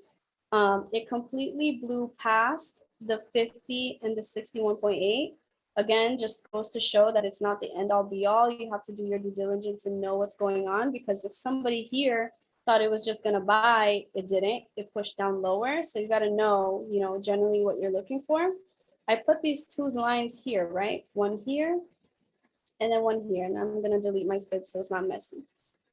It completely blew past the 50 and the 61.8. Again, just goes to show that it's not the end all be all. You have to do your due diligence and know what's going on, because if somebody here thought it was just gonna buy, it didn't, it pushed down lower. So you gotta know, generally what you're looking for. I put these two lines here, right? One here and then one here, and I'm gonna delete my fib so it's not messy.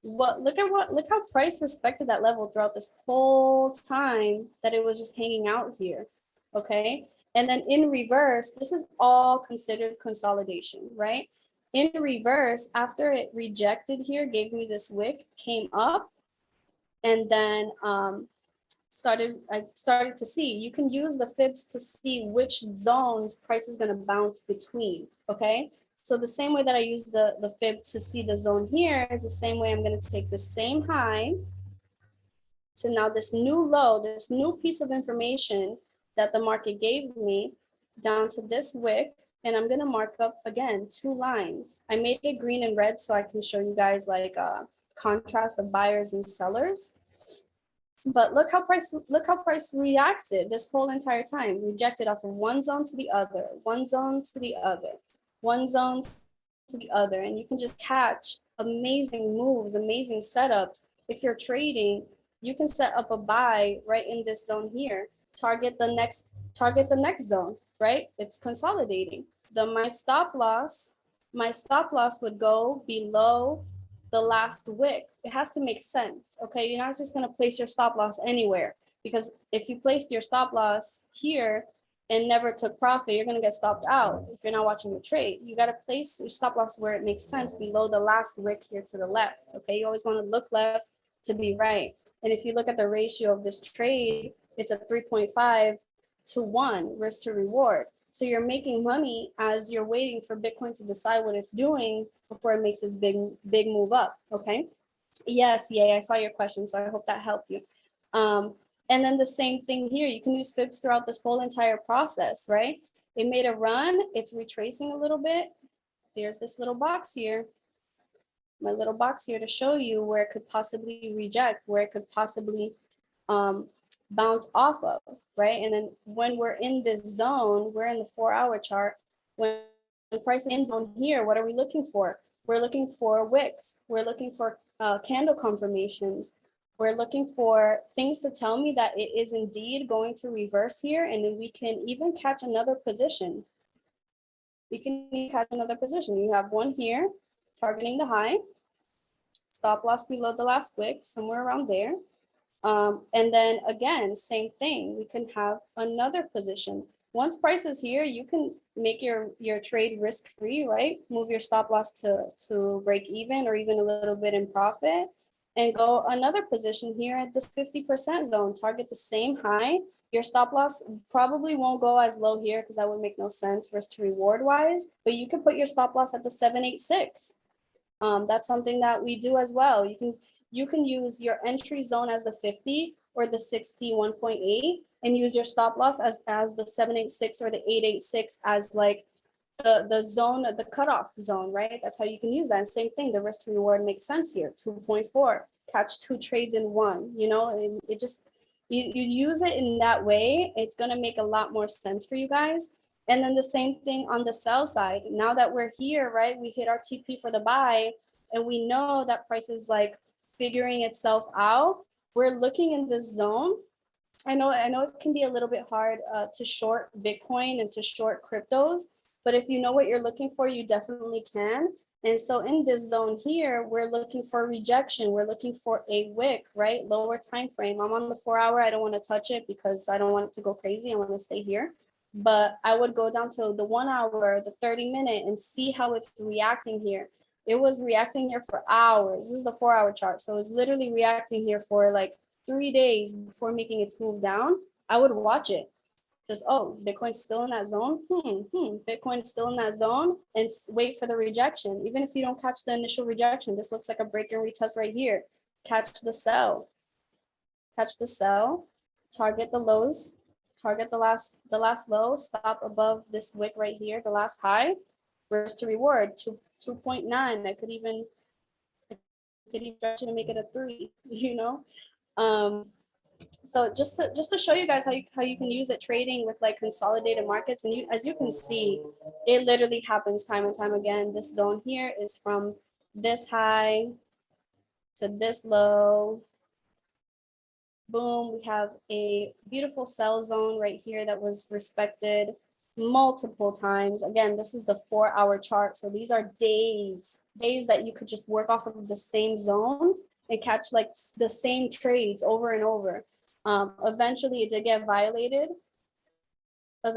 Look how price respected that level throughout this whole time that it was just hanging out here, okay? And then in reverse, this is all considered consolidation, right? In reverse, after it rejected here, gave me this wick, came up, and then I started to see, you can use the fibs to see which zones price is gonna bounce between, okay? So the same way that I use the fib to see the zone here is the same way I'm gonna take the same high to now this new low, this new piece of information that the market gave me down to this wick, and I'm gonna mark up again 2 lines. I made it green and red so I can show you guys like a contrast of buyers and sellers. But look how price reacted this whole entire time, rejected off of one zone to the other, one zone to the other, one zone to the other. And you can just catch amazing moves, amazing setups. If you're trading, you can set up a buy right in this zone here, target the next zone, right? It's consolidating. My stop loss would go below the last wick. It has to make sense, okay? You're not just gonna place your stop loss anywhere, because if you placed your stop loss here and never took profit, you're going to get stopped out if you're not watching your trade. You got to place your stop loss where it makes sense, below the last wick here to the left. Okay, you always want to look left to be right. And if you look at the ratio of this trade, it's a 3.5 to 1 risk to reward. So you're making money as you're waiting for Bitcoin to decide what it's doing before it makes its big move up. Okay. Yes, yeah, I saw your question, so I hope that helped you. And then the same thing here, you can use fibs throughout this whole entire process, right? It made a run, it's retracing a little bit. There's this little box here, my little box here to show you where it could possibly reject, where it could possibly bounce off of, right? And then when we're in this zone, we're in the 4-hour chart, when the price is down here, what are we looking for? We're looking for wicks, we're looking for candle confirmations. We're looking for things to tell me that it is indeed going to reverse here, and then we can even catch another position. We can catch another position. You have one here, targeting the high, stop loss below the last wick, somewhere around there. And then again, same thing, we can have another position. Once price is here, you can make your trade risk-free, right? Move your stop loss to break even or even a little bit in profit, and go another position here at this 50% zone, target the same high. Your stop loss probably won't go as low here because that would make no sense risk to reward wise, but you can put your stop loss at the 786. That's something that we do as well. You can use your entry zone as the 50 or the 61.8 and use your stop loss as the 786 or the 886 as like the zone, the cutoff zone, right? That's how you can use that. And same thing, the risk to reward makes sense here. 2.4, catch 2 trades in one, you know, it just, you use it in that way, it's going to make a lot more sense for you guys. And then the same thing on the sell side. Now that we're here, right, we hit our TP for the buy, and we know that price is like figuring itself out. We're looking in this zone. I know it can be a little bit hard to short Bitcoin and to short cryptos, but if you know what you're looking for, you definitely can. And so in this zone here, we're looking for rejection. We're looking for a wick, right? Lower time frame. I'm on the 4-hour. I don't want to touch it because I don't want it to go crazy. I want to stay here. But I would go down to the 1 hour, the 30-minute, and see how it's reacting here. It was reacting here for hours. This is the 4-hour chart. So it's literally reacting here for like 3 days before making its move down. I would watch it. Just, oh, Bitcoin's still in that zone. Bitcoin's still in that zone, and wait for the rejection. Even if you don't catch the initial rejection, this looks like a break and retest right here. Catch the sell. Catch the sell. Target the lows. Target the last low. Stop above this wick right here, the last high. Risk to reward to 2.9. I could even stretch it and make it a 3. You know. So just to show you guys how you can use it trading with like consolidated markets, and as you can see, it literally happens time and time again. This zone here is from this high to this low. Boom, we have a beautiful sell zone right here that was respected multiple times. Again, this is the 4-hour chart, so these are days that you could just work off of the same zone and catch like the same trades over and over. Eventually it did get violated. But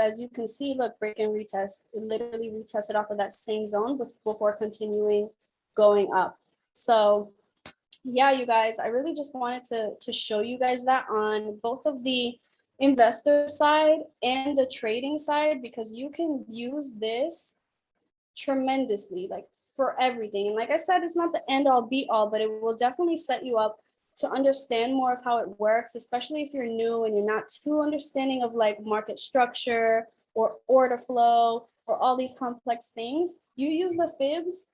as you can see, look, break and retest. It literally retested off of that same zone before continuing going up. So yeah, you guys, I really just wanted to show you guys that on both of the investor side and the trading side, because you can use this tremendously, like for everything. And like I said, it's not the end all be all, but it will definitely set you up to understand more of how it works, especially if you're new and you're not too understanding of like market structure or order flow or all these complex things. You use the fibs.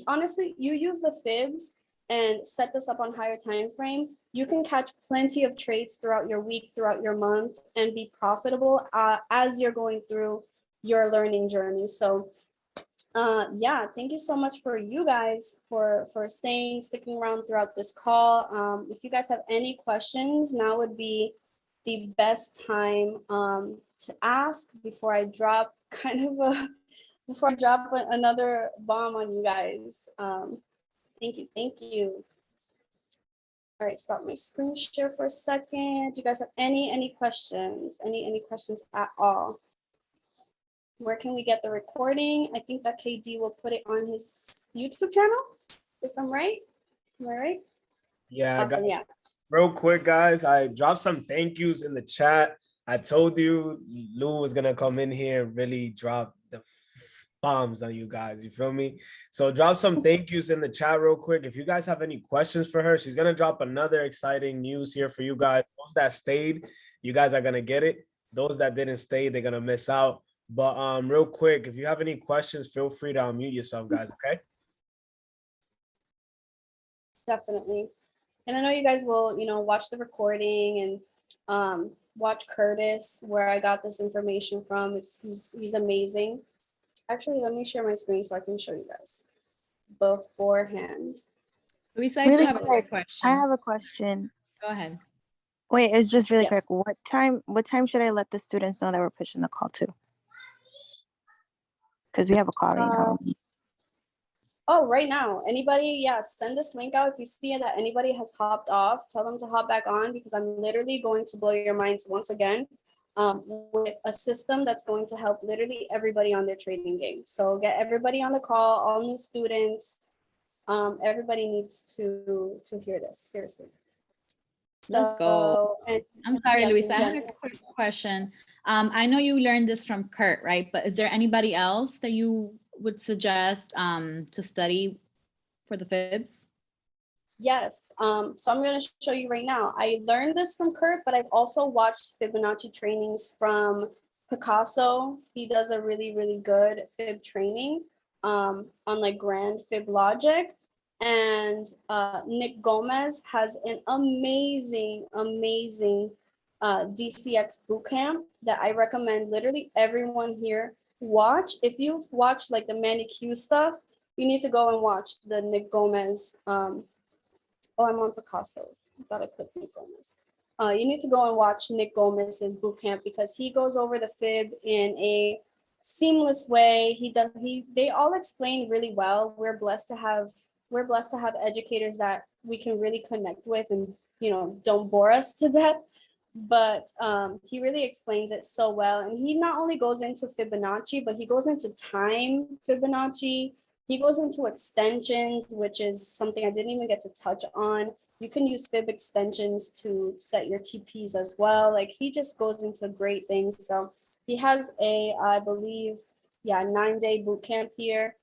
Honestly, you use the fibs and set this up on higher time frame. You can catch plenty of trades throughout your week, throughout your month, and be profitable as you're going through your learning journey. So yeah, thank you so much for you guys for sticking around throughout this call. If you guys have any questions, now would be the best time to ask before I drop another bomb on you guys. Thank you. All right, stop my screen share for a second. Do you guys have any questions? Any questions at all? Where can we get the recording? I think that KD will put it on his YouTube channel, if I'm right. Am I right? Yeah, Awesome, yeah. real quick, guys, I dropped some thank yous in the chat. I told you Lou was gonna come in here and really drop the bombs on you guys. You feel me? So drop some thank yous in the chat real quick. If you guys have any questions for her, she's gonna drop another exciting news here for you guys. Those that stayed, you guys are gonna get it. Those that didn't stay, they're gonna miss out. But real quick, if you have any questions, feel free to unmute yourself, guys. Okay. Definitely. And I know you guys will, watch the recording and watch Curtis, where I got this information from. He's amazing. Actually, let me share my screen so I can show you guys beforehand. Luisa, I Really do have a quick, question. I have a question. Go ahead. Wait, it's just really Yes. quick. What time should I let the students know that we're pushing the call to? Because we have a call right now. Oh, right now, anybody, yeah, send this link out. If you see that anybody has hopped off, tell them to hop back on, because I'm literally going to blow your minds once again with a system that's going to help literally everybody on their trading game. So get everybody on the call, all new students. Everybody needs to hear this, seriously. Let's go. And I'm sorry, yes, Luisa, I and have a quick question. I know you learned this from Kurt, right? But is there anybody else that you would suggest to study for the fibs? Yes, so I'm going to show you right now. I learned this from Kurt, but I've also watched Fibonacci trainings from Picasso. He does a really, really good fib training on like grand fib logic. And Nick Gomez has an amazing DCX bootcamp that I recommend literally everyone here watch. If you've watched like the manicure stuff, you need to go and watch the Nick Gomez. Oh, I'm on Picasso. I thought I clicked Nick Gomez. You need to go and watch Nick Gomez's bootcamp, because he goes over the fib in a seamless way. They all explain really well. We're blessed to have educators that we can really connect with and don't bore us to death. But he really explains it so well. And he not only goes into Fibonacci, but he goes into time Fibonacci. He goes into extensions, which is something I didn't even get to touch on. You can use fib extensions to set your TPs as well. Like, he just goes into great things. So he has I believe, 9-day boot camp here,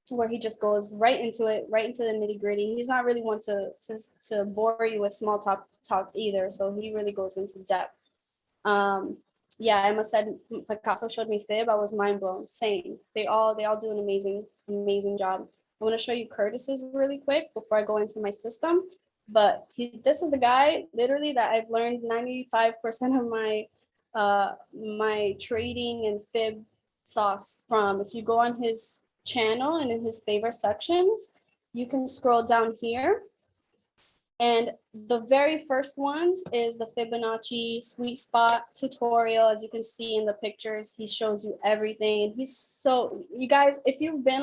where he just goes right into it, right into the nitty gritty. He's not really one to bore you with small talk either. So he really goes into depth. Yeah, Emma said Picasso showed me fib. I was mind blown. Same. They all do an amazing job. I want to show you Curtis's really quick before I go into my system. But this is the guy literally that I've learned 95% of my my trading and fib sauce from. If you go on his channel and in his favorite sections, you can scroll down here. And the very first ones is the Fibonacci sweet spot tutorial. As you can see in the pictures, he shows you everything. And he's so, you guys, if you've been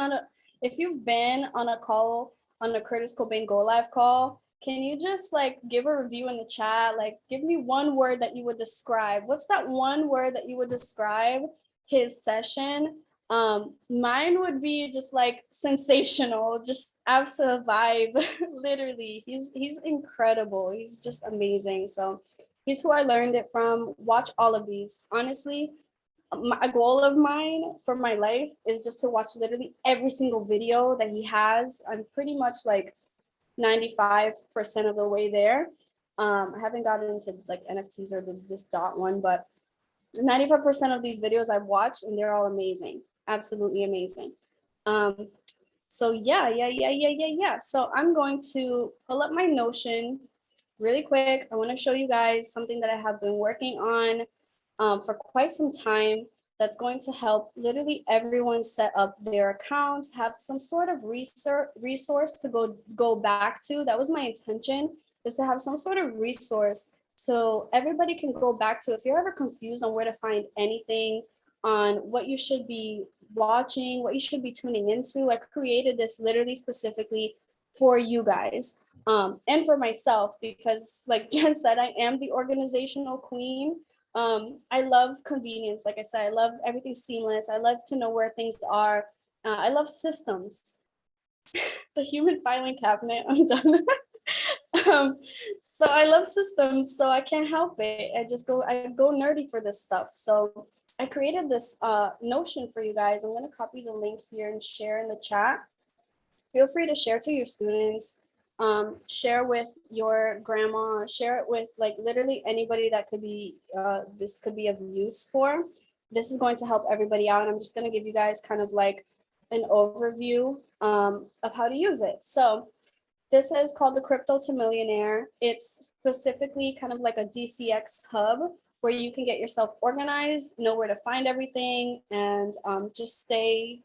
on a call, on a Curtis Cobain Go Live call, can you just like give a review in the chat? Like, give me one word that you would describe. What's that one word that you would describe his session? Mine would be just like sensational, just absolute vibe. Literally, he's incredible. He's just amazing. So he's who I learned it from. Watch all of these. Honestly, a goal of mine for my life is just to watch literally every single video that he has. I'm pretty much like 95% of the way there. I haven't gotten into like NFTs or this dot one, but 95% of these videos I've watched, and they're all amazing. Absolutely amazing. So yeah. So I'm going to pull up my Notion really quick. I want to show you guys something that I have been working on for quite some time, that's going to help literally everyone set up their accounts, have some sort of resource to go back to. That was my intention, is to have some sort of resource so everybody can go back to. If you're ever confused on where to find anything, on what you should be watching, what you should be tuning into, I created this literally specifically for you guys. and for myself, because like Jen said, I am the organizational queen. I love convenience. Like I said, I love everything seamless. I love to know where things are. I love systems. The human filing cabinet, I'm done. So I love systems, so I can't help it. I go nerdy for this stuff. So I created this Notion for you guys. I'm gonna copy the link here and share in the chat. Feel free to share to your students, share with your grandma, share it with like literally anybody that could be, this could be of use for. This is going to help everybody out. And I'm just gonna give you guys kind of like an overview of how to use it. So this is called the Crypto to Millionaire. It's specifically kind of like a DCX hub where you can get yourself organized, know where to find everything, and just stay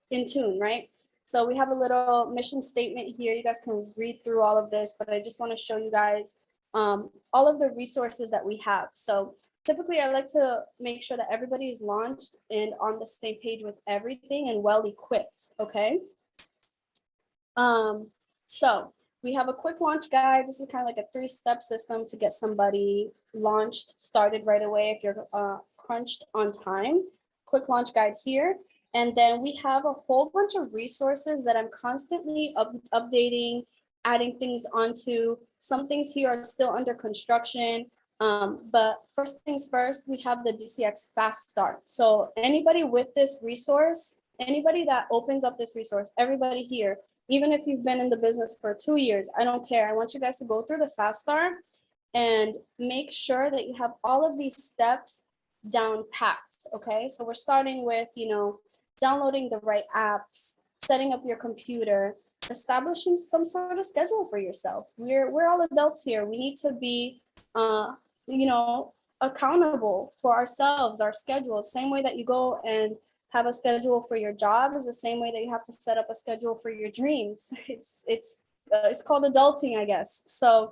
in tune, right? So we have a little mission statement here. You guys can read through all of this, but I just want to show you guys all of the resources that we have. So typically I like to make sure that everybody is launched and on the same page with everything and well equipped, okay? So we have a quick launch guide. This is kind of like a 3-step system to get somebody launched, started right away if you're crunched on time. Quick launch guide here. And then we have a whole bunch of resources that I'm constantly updating, adding things onto. Some things here are still under construction. But first things first, we have the DCX Fast Start. So anybody with this resource, anybody that opens up this resource, everybody here, even if you've been in the business for 2 years, I don't care. I want you guys to go through the Fast Start and make sure that you have all of these steps down packed, okay? So we're starting with, downloading the right apps, setting up your computer, establishing some sort of schedule for yourself. We're all adults here. We need to be, accountable for ourselves, our schedule. Same way that you go and have a schedule for your job is the same way that you have to set up a schedule for your dreams. It's called adulting, I guess. So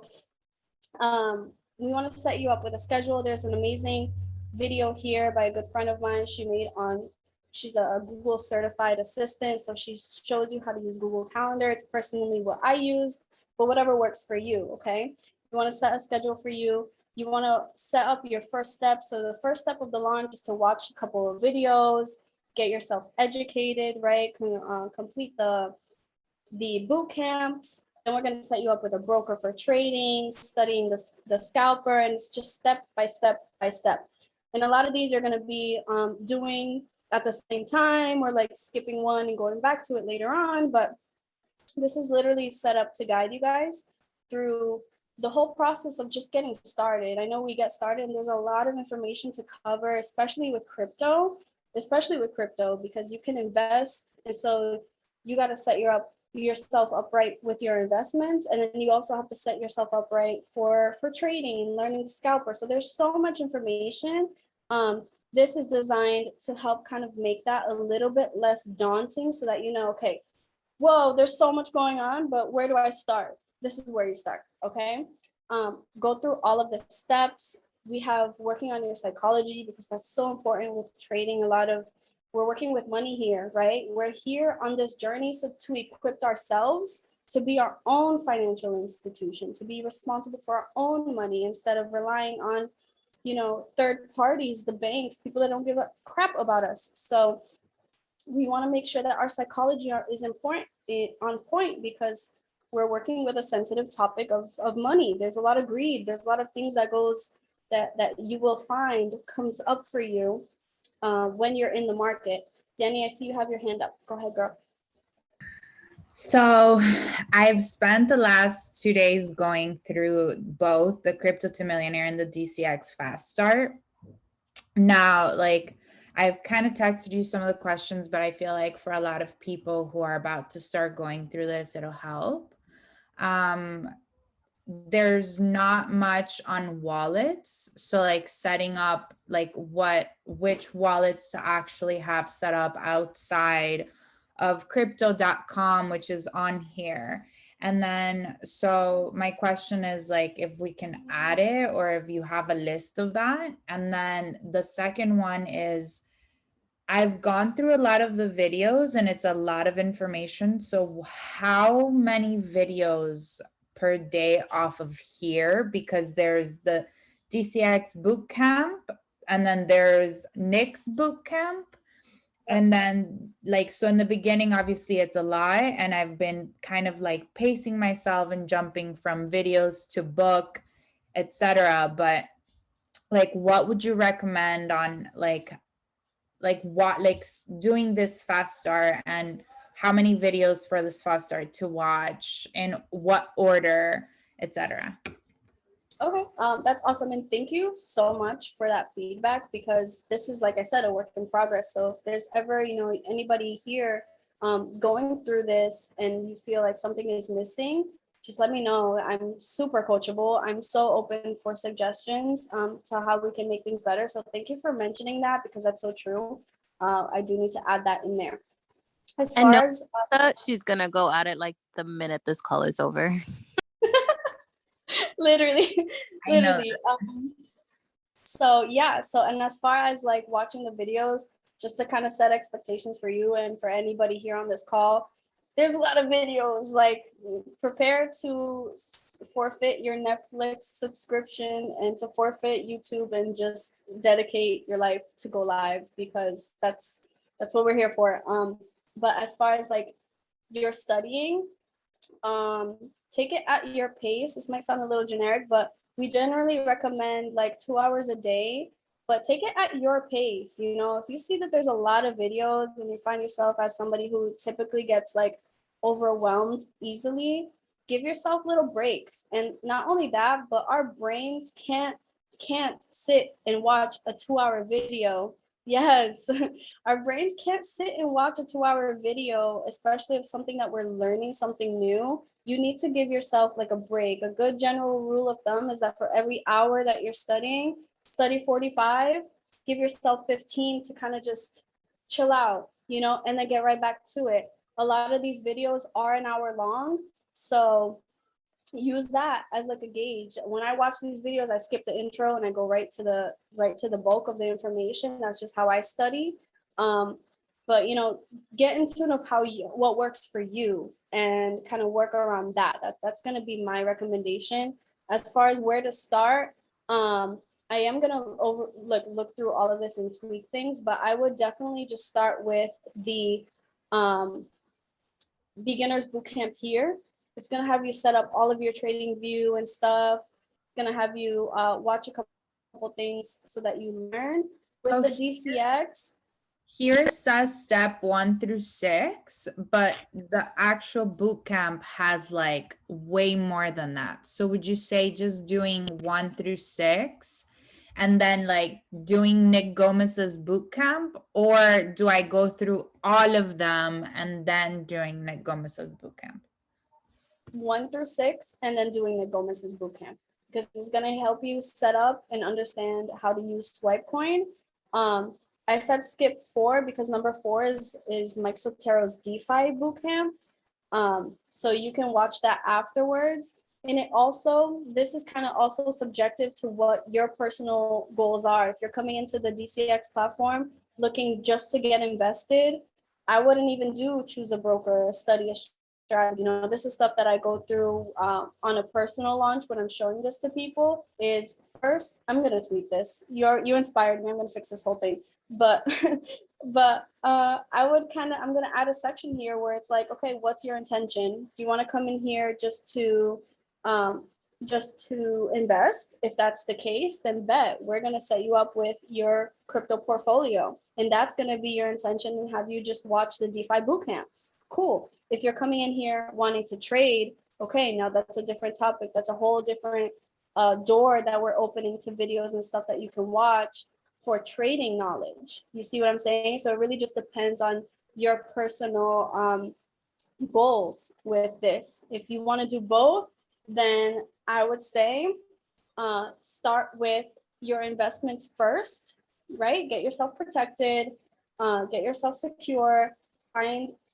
we want to set you up with a schedule. There's an amazing video here by a good friend of mine. She's a Google certified assistant. So she shows you how to use Google Calendar. It's personally what I use, but whatever works for you, okay? You want to set a schedule for you. You want to set up your first step. So the first step of the launch is to watch a couple of videos, get yourself educated, right? Complete the boot camps. Then we're going to set you up with a broker for trading, studying the scalper, and it's just step by step by step. And a lot of these you're going to be doing at the same time, or like skipping one and going back to it later on. But this is literally set up to guide you guys through the whole process of just getting started. I know we get started and there's a lot of information to cover, especially with crypto, because you can invest. And so you got to set yourself up right with your investments. And then you also have to set yourself up right for trading and learning the scalper. So there's so much information. This is designed to help kind of make that a little bit less daunting so that, okay, whoa, there's so much going on, but where do I start? This is where you start, okay? Go through all of the steps. We have working on your psychology because that's so important with trading. We're working with money here, right? We're here on this journey to equip ourselves to be our own financial institution, to be responsible for our own money instead of relying on, third parties, the banks, people that don't give a crap about us. So we want to make sure that our psychology is on point because we're working with a sensitive topic of money. There's a lot of greed. There's a lot of things that you will find comes up for you when you're in the market. Danny, I see you have your hand up. Go ahead, girl. So I've spent the last 2 days going through both the Crypto to Millionaire and the DCX Fast Start. Now, I've kind of texted you some of the questions, but I feel like for a lot of people who are about to start going through this, it'll help. There's not much on wallets. So setting up which wallets to actually have set up outside of crypto.com, which is on here. And then, so my question is if we can add it or if you have a list of that. And then the second one is I've gone through a lot of the videos and it's a lot of information. So how many videos per day off of here? Because there's the DCX boot camp, and then there's Nick's boot camp. And then like, so in the beginning, obviously it's a lie. And I've been kind of like pacing myself and jumping from videos to book, etc. But like, what would you recommend on what doing this fast start, and how many videos for this fast start to watch, in what order, etc.? Okay, that's awesome. And thank you so much for that feedback, because this is, like I said, a work in progress. So if there's ever, anybody here going through this and you feel like something is missing, just let me know. I'm super coachable. I'm so open for suggestions to how we can make things better. So thank you for mentioning that, because that's so true. I do need to add that in there. As And far no, as she's gonna go at it like the minute this call is over. literally, I know literally. So yeah, and as far as like watching the videos, just to kind of set expectations for you and for anybody here on this call, there's a lot of videos. Like, prepare to forfeit your Netflix subscription and to forfeit YouTube and just dedicate your life to go live, because that's what we're here for. But as far as like your studying, take it at your pace. This might sound a little generic, but we generally recommend like 2 hours a day, but take it at your pace. If you see that there's a lot of videos and you find yourself as somebody who typically gets like overwhelmed easily, give yourself little breaks. And not only that, but our brains can't sit and watch a 2-hour video. Yes, our brains can't sit and watch a 2-hour video, especially if something that we're learning, something new. You need to give yourself like a break. A good general rule of thumb is that for every hour that you're studying, study 45, give yourself 15 to kind of just chill out, and then get right back to it. A lot of these videos are an hour long, so use that as like a gauge. When I watch these videos, I skip the intro and I go right to the bulk of the information. That's just how I study. But get in tune of what works for you and kind of work around that. That's going to be my recommendation. As far as where to start, I am going to look through all of this and tweak things, but I would definitely just start with the beginners bootcamp here. It's going to have you set up all of your trading view and stuff. It's going to have you watch a couple things so that you learn. With the DCX, here it says step 1 through 6, but the actual boot camp has like way more than that. So would you say just doing 1 through 6 and then like doing Nick Gomez's boot camp, or do I go through all of them and then doing Nick Gomez's boot camp? 1 through 6, and then doing the Gomez's bootcamp, because it's going to help you set up and understand how to use Swipecoin. I said skip 4 because number 4 is Mike Sotero's DeFi bootcamp. So you can watch that afterwards. And this is kind of also subjective to what your personal goals are. If you're coming into the DCX platform looking just to get invested, I wouldn't even choose a broker, study a strategy. This is stuff that I go through on a personal launch when I'm showing this to people. Is first, I'm gonna tweet this. You inspired me. I'm gonna fix this whole thing. But I'm gonna add a section here where it's like, okay, what's your intention? Do you want to come in here just to invest? If that's the case, then bet we're gonna set you up with your crypto portfolio, and that's gonna be your intention, and have you just watch the DeFi bootcamps. Cool. If you're coming in here wanting to trade, okay, now that's a different topic. That's a whole different door that we're opening to videos and stuff that you can watch for trading knowledge. You see what I'm saying? So it really just depends on your personal goals with this. If you want to do both, then I would say start with your investments first, right? Get yourself protected, get yourself secure,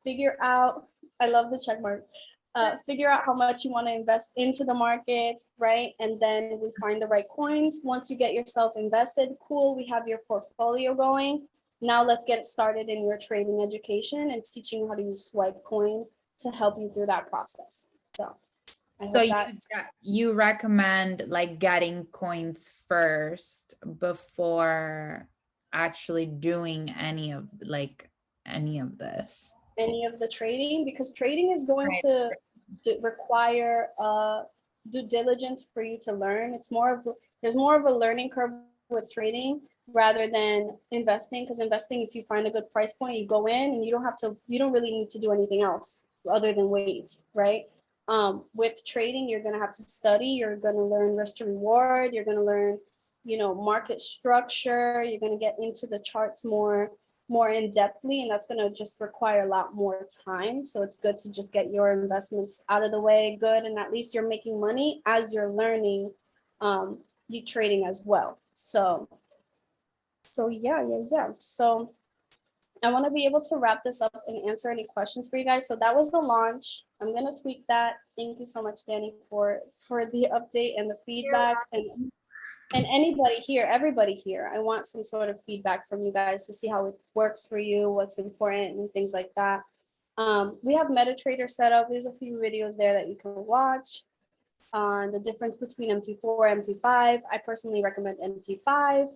figure out, I love the check mark, figure out how much you want to invest into the market, right? And then we find the right coins. Once you get yourself invested, cool, we have your portfolio going. Now let's get started in your trading education and teaching you how to use Swipe Coin to help you through that process. So I hope So that you recommend like getting coins first before actually doing any of this. any of the trading, because trading is going Right. to require due diligence for you to learn. It's more of there's more of a learning curve with trading rather than investing, because investing, if you find a good price point, you go in and you don't really need to do anything else other than wait, right? With trading, you're going to have to study, you're going to learn risk to reward, you're going to learn, market structure, you're going to get into the charts more in depthly, and that's going to just require a lot more time. So it's good to just get your investments out of the way good, and at least you're making money as you're learning you trading as well. So yeah. So I want to be able to wrap this up and answer any questions for you guys. So that was the launch. I'm going to tweak that. Thank you so much, Danny, for the update and the feedback. And anybody here, everybody here, I want some sort of feedback from you guys to see how it works for you, what's important and things like that. We have MetaTrader set up. There's a few videos there that you can watch on the difference between MT4 and MT5. I personally recommend MT5.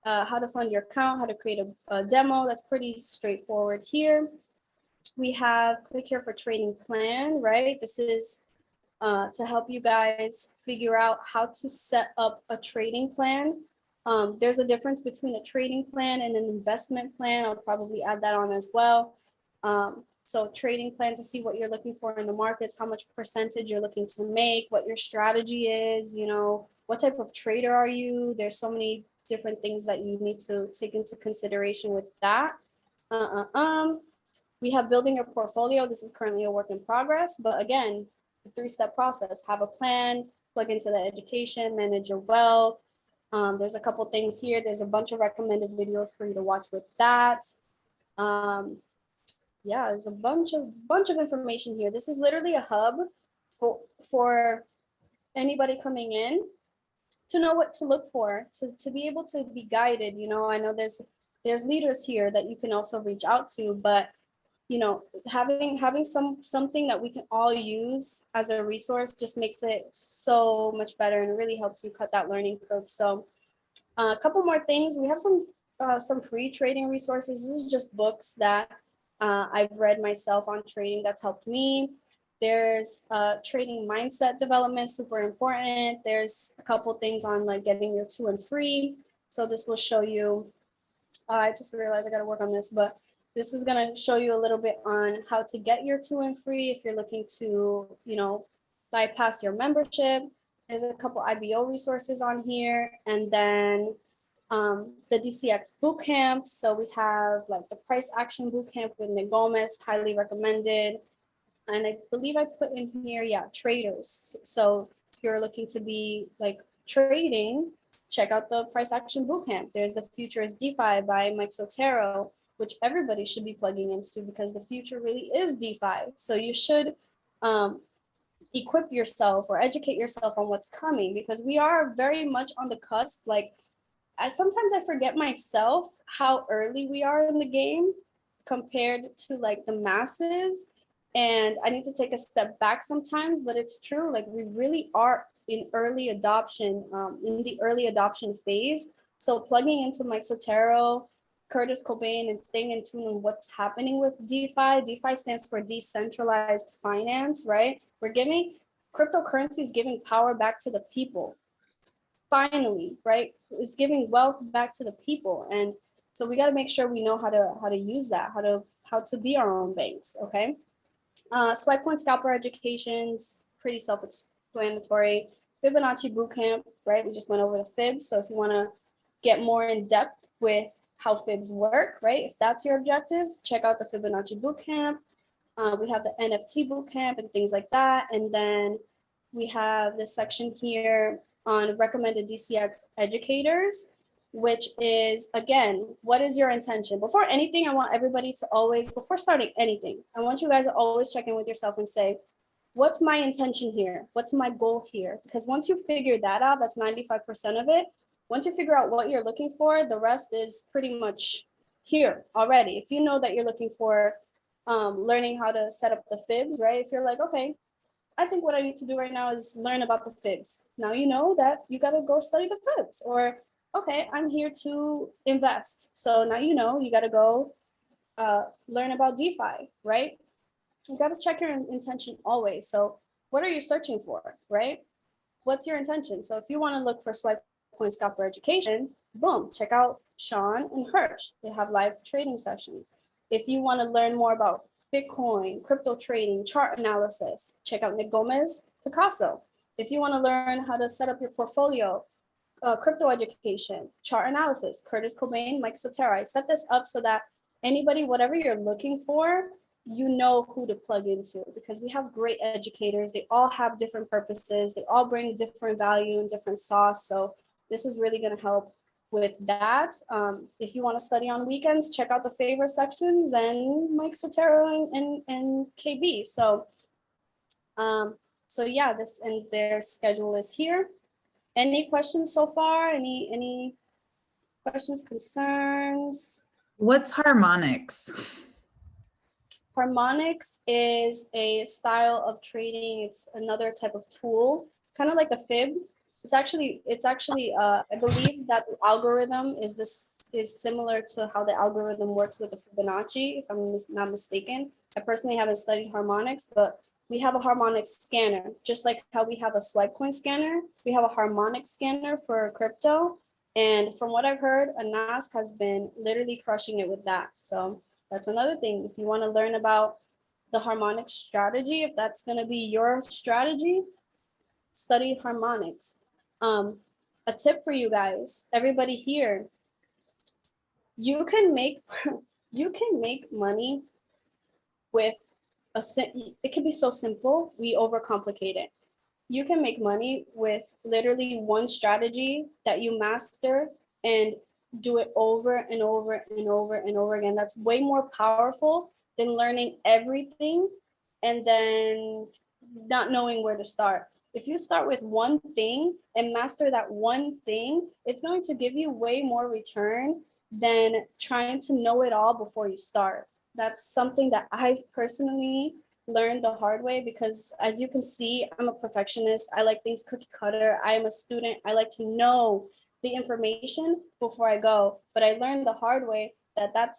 How to fund your account, how to create a demo. That's pretty straightforward here. We have click here for trading plan, right? This is to help you guys figure out how to set up a trading plan. There's a difference between a trading plan and an investment plan. I'll probably add that on as well. So trading plan to see what you're looking for in the markets, how much percentage you're looking to make, what your strategy is, what type of trader are you? There's so many different things that you need to take into consideration with that. We have building your portfolio. This is currently a work in progress, but again, the 3-step process: have a plan, plug into the education, manage your wealth. There's a couple things here. There's a bunch of recommended videos for you to watch with that. Yeah, there's a bunch of information here. This is literally a hub for anybody coming in to know what to look for, to be able to be guided. I know there's leaders here that you can also reach out to, but having something that we can all use as a resource just makes it so much better, and it really helps you cut that learning curve. So a couple more things. We have some free trading resources. This is just books that I've read myself on trading that's helped me. There's trading mindset development, super important. There's a couple things on like getting your 2 and free. So this will show you, I just realized I got to work on this, but this is going to show you a little bit on how to get your 2 and free if you're looking to, bypass your membership. There's a couple IBO resources on here, and then the DCX bootcamp. So we have like the price action bootcamp with Nick Gomez, highly recommended. And I believe I put in here, traders. So if you're looking to be like trading, check out the price action bootcamp. There's the Future is DeFi by Mike Sotero, which everybody should be plugging into because the future really is DeFi. So you should equip yourself or educate yourself on what's coming, because we are very much on the cusp. Like, sometimes I forget myself how early we are in the game compared to like the masses. And I need to take a step back sometimes, but it's true. Like, we really are in early adoption, in the early adoption phase. So plugging into Mike Sotero, Curtis Cobain, and staying in tune on what's happening with DeFi. DeFi stands for decentralized finance, right? Cryptocurrency is giving power back to the people. Finally, right? It's giving wealth back to the people. And so we got to make sure we know how to use that, how to be our own banks, okay? Swipe Point Scalper education's pretty self-explanatory. Fibonacci Bootcamp, right? We just went over the fibs. So if you want to get more in depth with how fibs work, right? If that's your objective, check out the Fibonacci Bootcamp. We have the NFT Bootcamp and things like that. And then we have this section here on recommended DCX educators, which is, again, what is your intention? Before anything, I want everybody to always, before starting anything, I want you guys to always check in with yourself and say, what's my intention here? What's my goal here? Because once you figure that out, that's 95% of it. Once you figure out what you're looking for, the rest is pretty much here already. If you know that you're looking for learning how to set up the fibs, right? If you're like, okay, I think what I need to do right now is learn about the fibs. Now you know that you got to go study the fibs. Or, okay, I'm here to invest. So now you know you got to go learn about DeFi, right? You got to check your intention always. So what are you searching for, right? What's your intention? So if you want to look for swipe coin scalper education, boom, check out Sean and Hirsch. They have live trading sessions. If you want to learn more about Bitcoin, crypto trading, chart analysis, check out Nick Gomez, Picasso. If you want to learn how to set up your portfolio, crypto education, chart analysis, Curtis Cobain, Mike Sotera. I set this up so that anybody, whatever you're looking for, you know who to plug into, because we have great educators. They all have different purposes. They all bring different value and different sauce. So this is really going to help with that. If you want to study on weekends, check out the favorite sections and Mike Sotero and KB. So yeah, this and their schedule is here. Any questions so far? Any questions, concerns? What's harmonics? Harmonics is a style of trading. It's another type of tool, kind of like a fib. It's actually I believe that the algorithm is similar to how the algorithm works with the Fibonacci, if I'm not mistaken. I personally haven't studied harmonics, but we have a harmonic scanner, just like how we have a swipe coin scanner. We have a harmonic scanner for crypto. And from what I've heard, Anas has been literally crushing it with that. So that's another thing. If you want to learn about the harmonic strategy, if that's going to be your strategy, study harmonics. A tip for you guys, everybody here, you can make money with it can be so simple. We overcomplicate it. You can make money with literally one strategy that you master and do it over and over and over and over again. That's way more powerful than learning everything and then not knowing where to start. If you start with one thing and master that one thing, it's going to give you way more return than trying to know it all before you start. That's something that I personally learned the hard way, because as you can see, I'm a perfectionist. I like things cookie cutter. I am a student. I like to know the information before I go. But I learned the hard way that that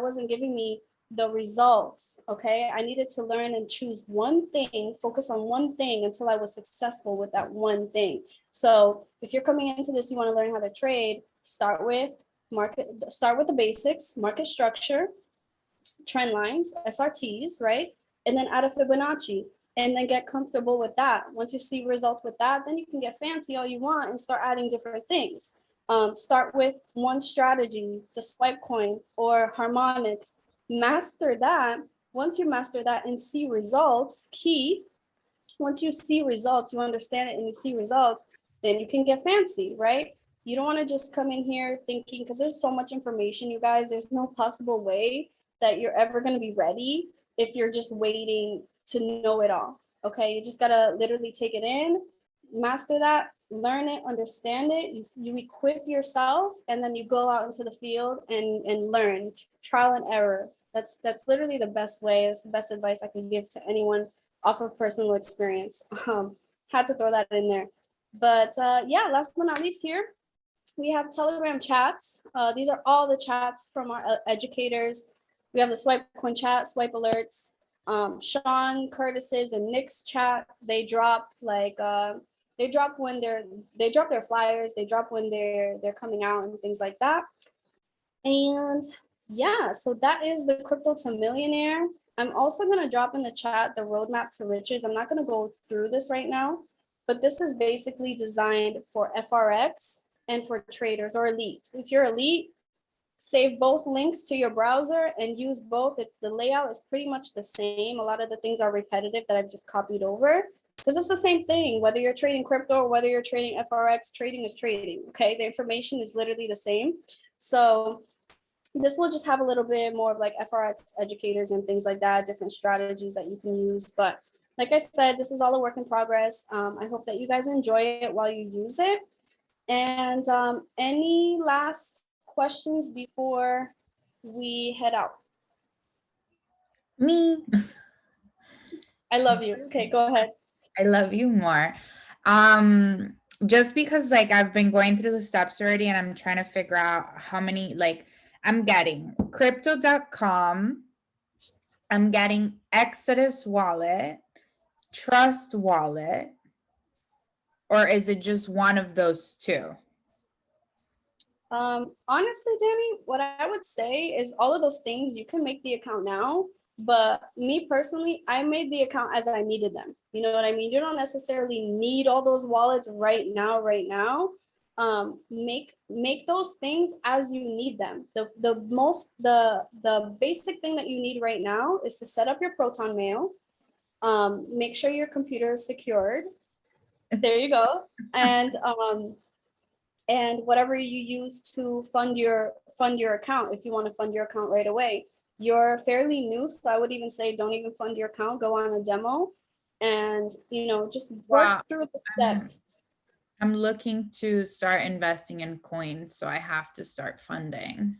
wasn't giving me the results. Okay. I needed to learn and choose one thing, focus on one thing until I was successful with that one thing. So if you're coming into this, you want to learn how to trade, start with the basics, market structure, trend lines, SRTs, right? And then add a Fibonacci and then get comfortable with that. Once you see results with that, then you can get fancy all you want and start adding different things. Start with one strategy, the swipe coin or harmonics. Master that. Once you master that and see results, once you see results, you understand it and you see results, then you can get fancy, right? You don't want to just come in here thinking, because there's so much information, you guys, there's no possible way that you're ever going to be ready if you're just waiting to know it all. Okay, you just got to literally take it in, master that, learn it, understand it, you equip yourself, and then you go out into the field and learn, trial and error. That's literally the best way. It's the best advice I can give to anyone off of personal experience. Had to throw that in there. But yeah, last but not least here, we have Telegram chats. These are all the chats from our educators. We have the swipe coin chat, swipe alerts, Sean, Curtis's, and Nick's chat. They drop they drop their flyers. They drop when they're coming out and things like that. And yeah, so that is the Crypto to Millionaire. I'm also going to drop in the chat the roadmap to riches. I'm not going to go through this right now, but this is basically designed for FRX and for traders or elite. If you're elite, save both links to your browser and use both. The layout is pretty much the same. A lot of the things are repetitive that I've just copied over, because it's the same thing. Whether you're trading crypto or whether you're trading FRX, trading is trading. Okay, the information is literally the same. So this will just have a little bit more of like FRX educators and things like that, different strategies that you can use. But like I said, this is all a work in progress. I hope that you guys enjoy it while you use it. And any last questions before we head out? Me. I love you. Okay, go ahead. I love you more. Just because like I've been going through the steps already and I'm trying to figure out how many, like I'm getting crypto.com, I'm getting Exodus wallet, Trust wallet, or is it just one of those two? Honestly, Danny, what I would say is all of those things you can make the account now, but me personally, I made the account as I needed them. You know what I mean? You don't necessarily need all those wallets right now, make those things as you need them. The basic thing that you need right now is to set up your Proton Mail. Make sure your computer is secured. There you go. And whatever you use to fund your account, if you want to fund your account right away. You're fairly new, so I would even say don't even fund your account, go on a demo and just work through the steps. I'm looking to start investing in coins, so I have to start funding.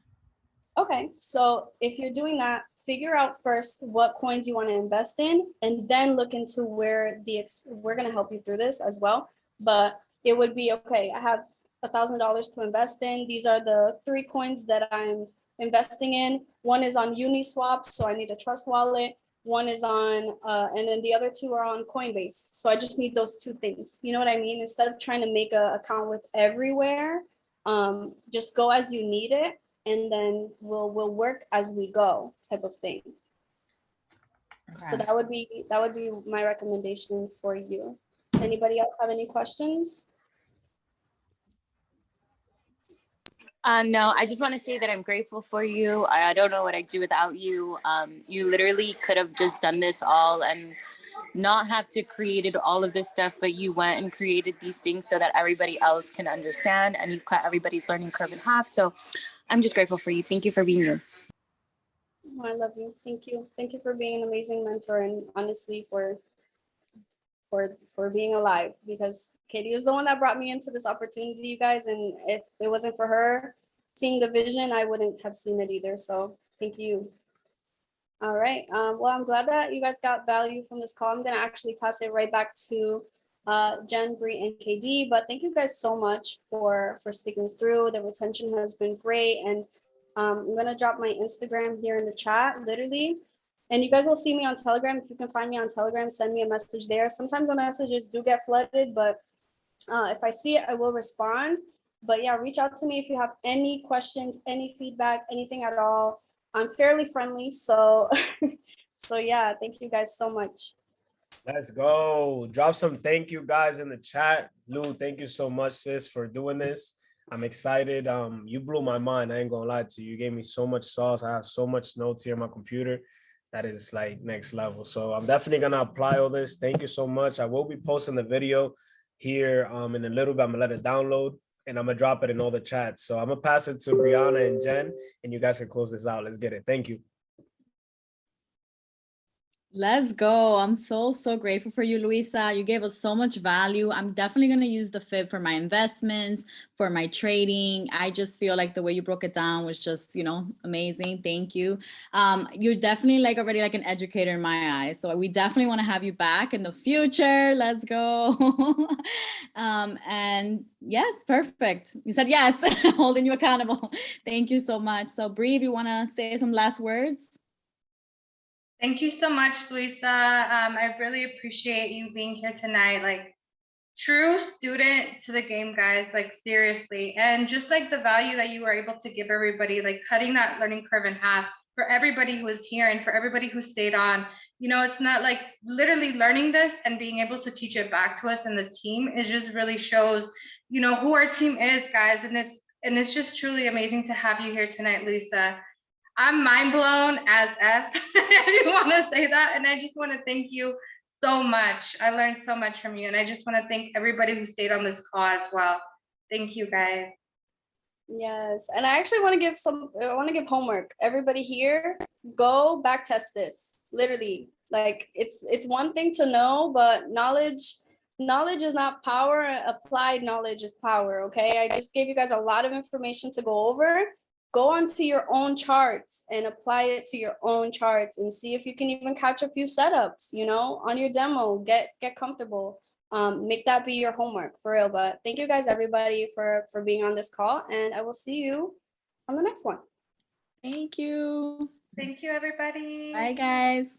Okay, so if you're doing that, figure out first what coins you want to invest in, and then look into where we're going to help you through this as well. But it would be, okay, I have $1,000 to invest in. These are the 3 coins that I'm investing in. One is on Uniswap, so I need a Trust wallet. One is on, and then the other 2 are on Coinbase. So I just need those 2 things. You know what I mean? Instead of trying to make an account with everywhere, just go as you need it, and then we'll work as we go, type of thing. Okay. So that would be my recommendation for you. Anybody else have any questions? No, I just want to say that I'm grateful for you. I don't know what I'd do without you. You literally could have just done this all and not have to created all of this stuff, but you went and created these things so that everybody else can understand, and you cut everybody's learning curve in half. So I'm just grateful for you. Thank you for being here. Oh, I love you. Thank you. Thank you for being an amazing mentor, and honestly for being alive, because Katie is the one that brought me into this opportunity, you guys. And if it wasn't for her seeing the vision, I wouldn't have seen it either. So thank you. All right. Well, I'm glad that you guys got value from this call. I'm going to actually pass it right back to Jen, Bree, and KD. But thank you guys so much for sticking through. The retention has been great. And I'm going to drop my Instagram here in the chat, literally. And you guys will see me on Telegram. If you can find me on Telegram, send me a message there. Sometimes the messages do get flooded, but if I see it, I will respond. But yeah, reach out to me if you have any questions, any feedback, anything at all. I'm fairly friendly, so so yeah, thank you guys so much. Let's go. Drop some thank you guys in the chat. Lou, thank you so much, sis, for doing this. I'm excited. You blew my mind. I ain't gonna lie to you. You gave me so much sauce. I have so much notes here on my computer. That is like next level. So I'm definitely gonna apply all this. Thank you so much. I will be posting the video here in a little bit. I'm gonna let it download and I'm gonna drop it in all the chats. So I'm gonna pass it to Brianna and Jen, and you guys can close this out. Let's get it. Thank you. Let's go. I'm so grateful for you, Luisa. You gave us so much value. I'm definitely going to use the Fib for my investments, for my trading. I just feel like the way you broke it down was just, amazing. Thank you. You're definitely like already like an educator in my eyes. So we definitely want to have you back in the future. Let's go. And yes, perfect. You said yes, holding you accountable. Thank you so much. So Bree, if you want to say some last words. Thank you so much, Luisa. I really appreciate you being here tonight. Like, true student to the game, guys, like seriously. And just like the value that you were able to give everybody, like cutting that learning curve in half for everybody who was here and for everybody who stayed on. It's not like literally learning this and being able to teach it back to us and the team. It just really shows, who our team is, guys. And it's just truly amazing to have you here tonight, Luisa. I'm mind blown as F, if you want to say that. And I just want to thank you so much. I learned so much from you. And I just want to thank everybody who stayed on this call as well. Thank you, guys. Yes. And I actually want to give homework. Everybody here, go back test this. Literally. Like it's one thing to know, but knowledge knowledge is not power, applied knowledge is power, okay? I just gave you guys a lot of information to go over. Go onto your own charts and apply it to your own charts and see if you can even catch a few setups, you know, on your demo. Get comfortable. Make that be your homework for real. But thank you guys, everybody, for being on this call, and I will see you on the next one. Thank you. Thank you, everybody. Bye, guys.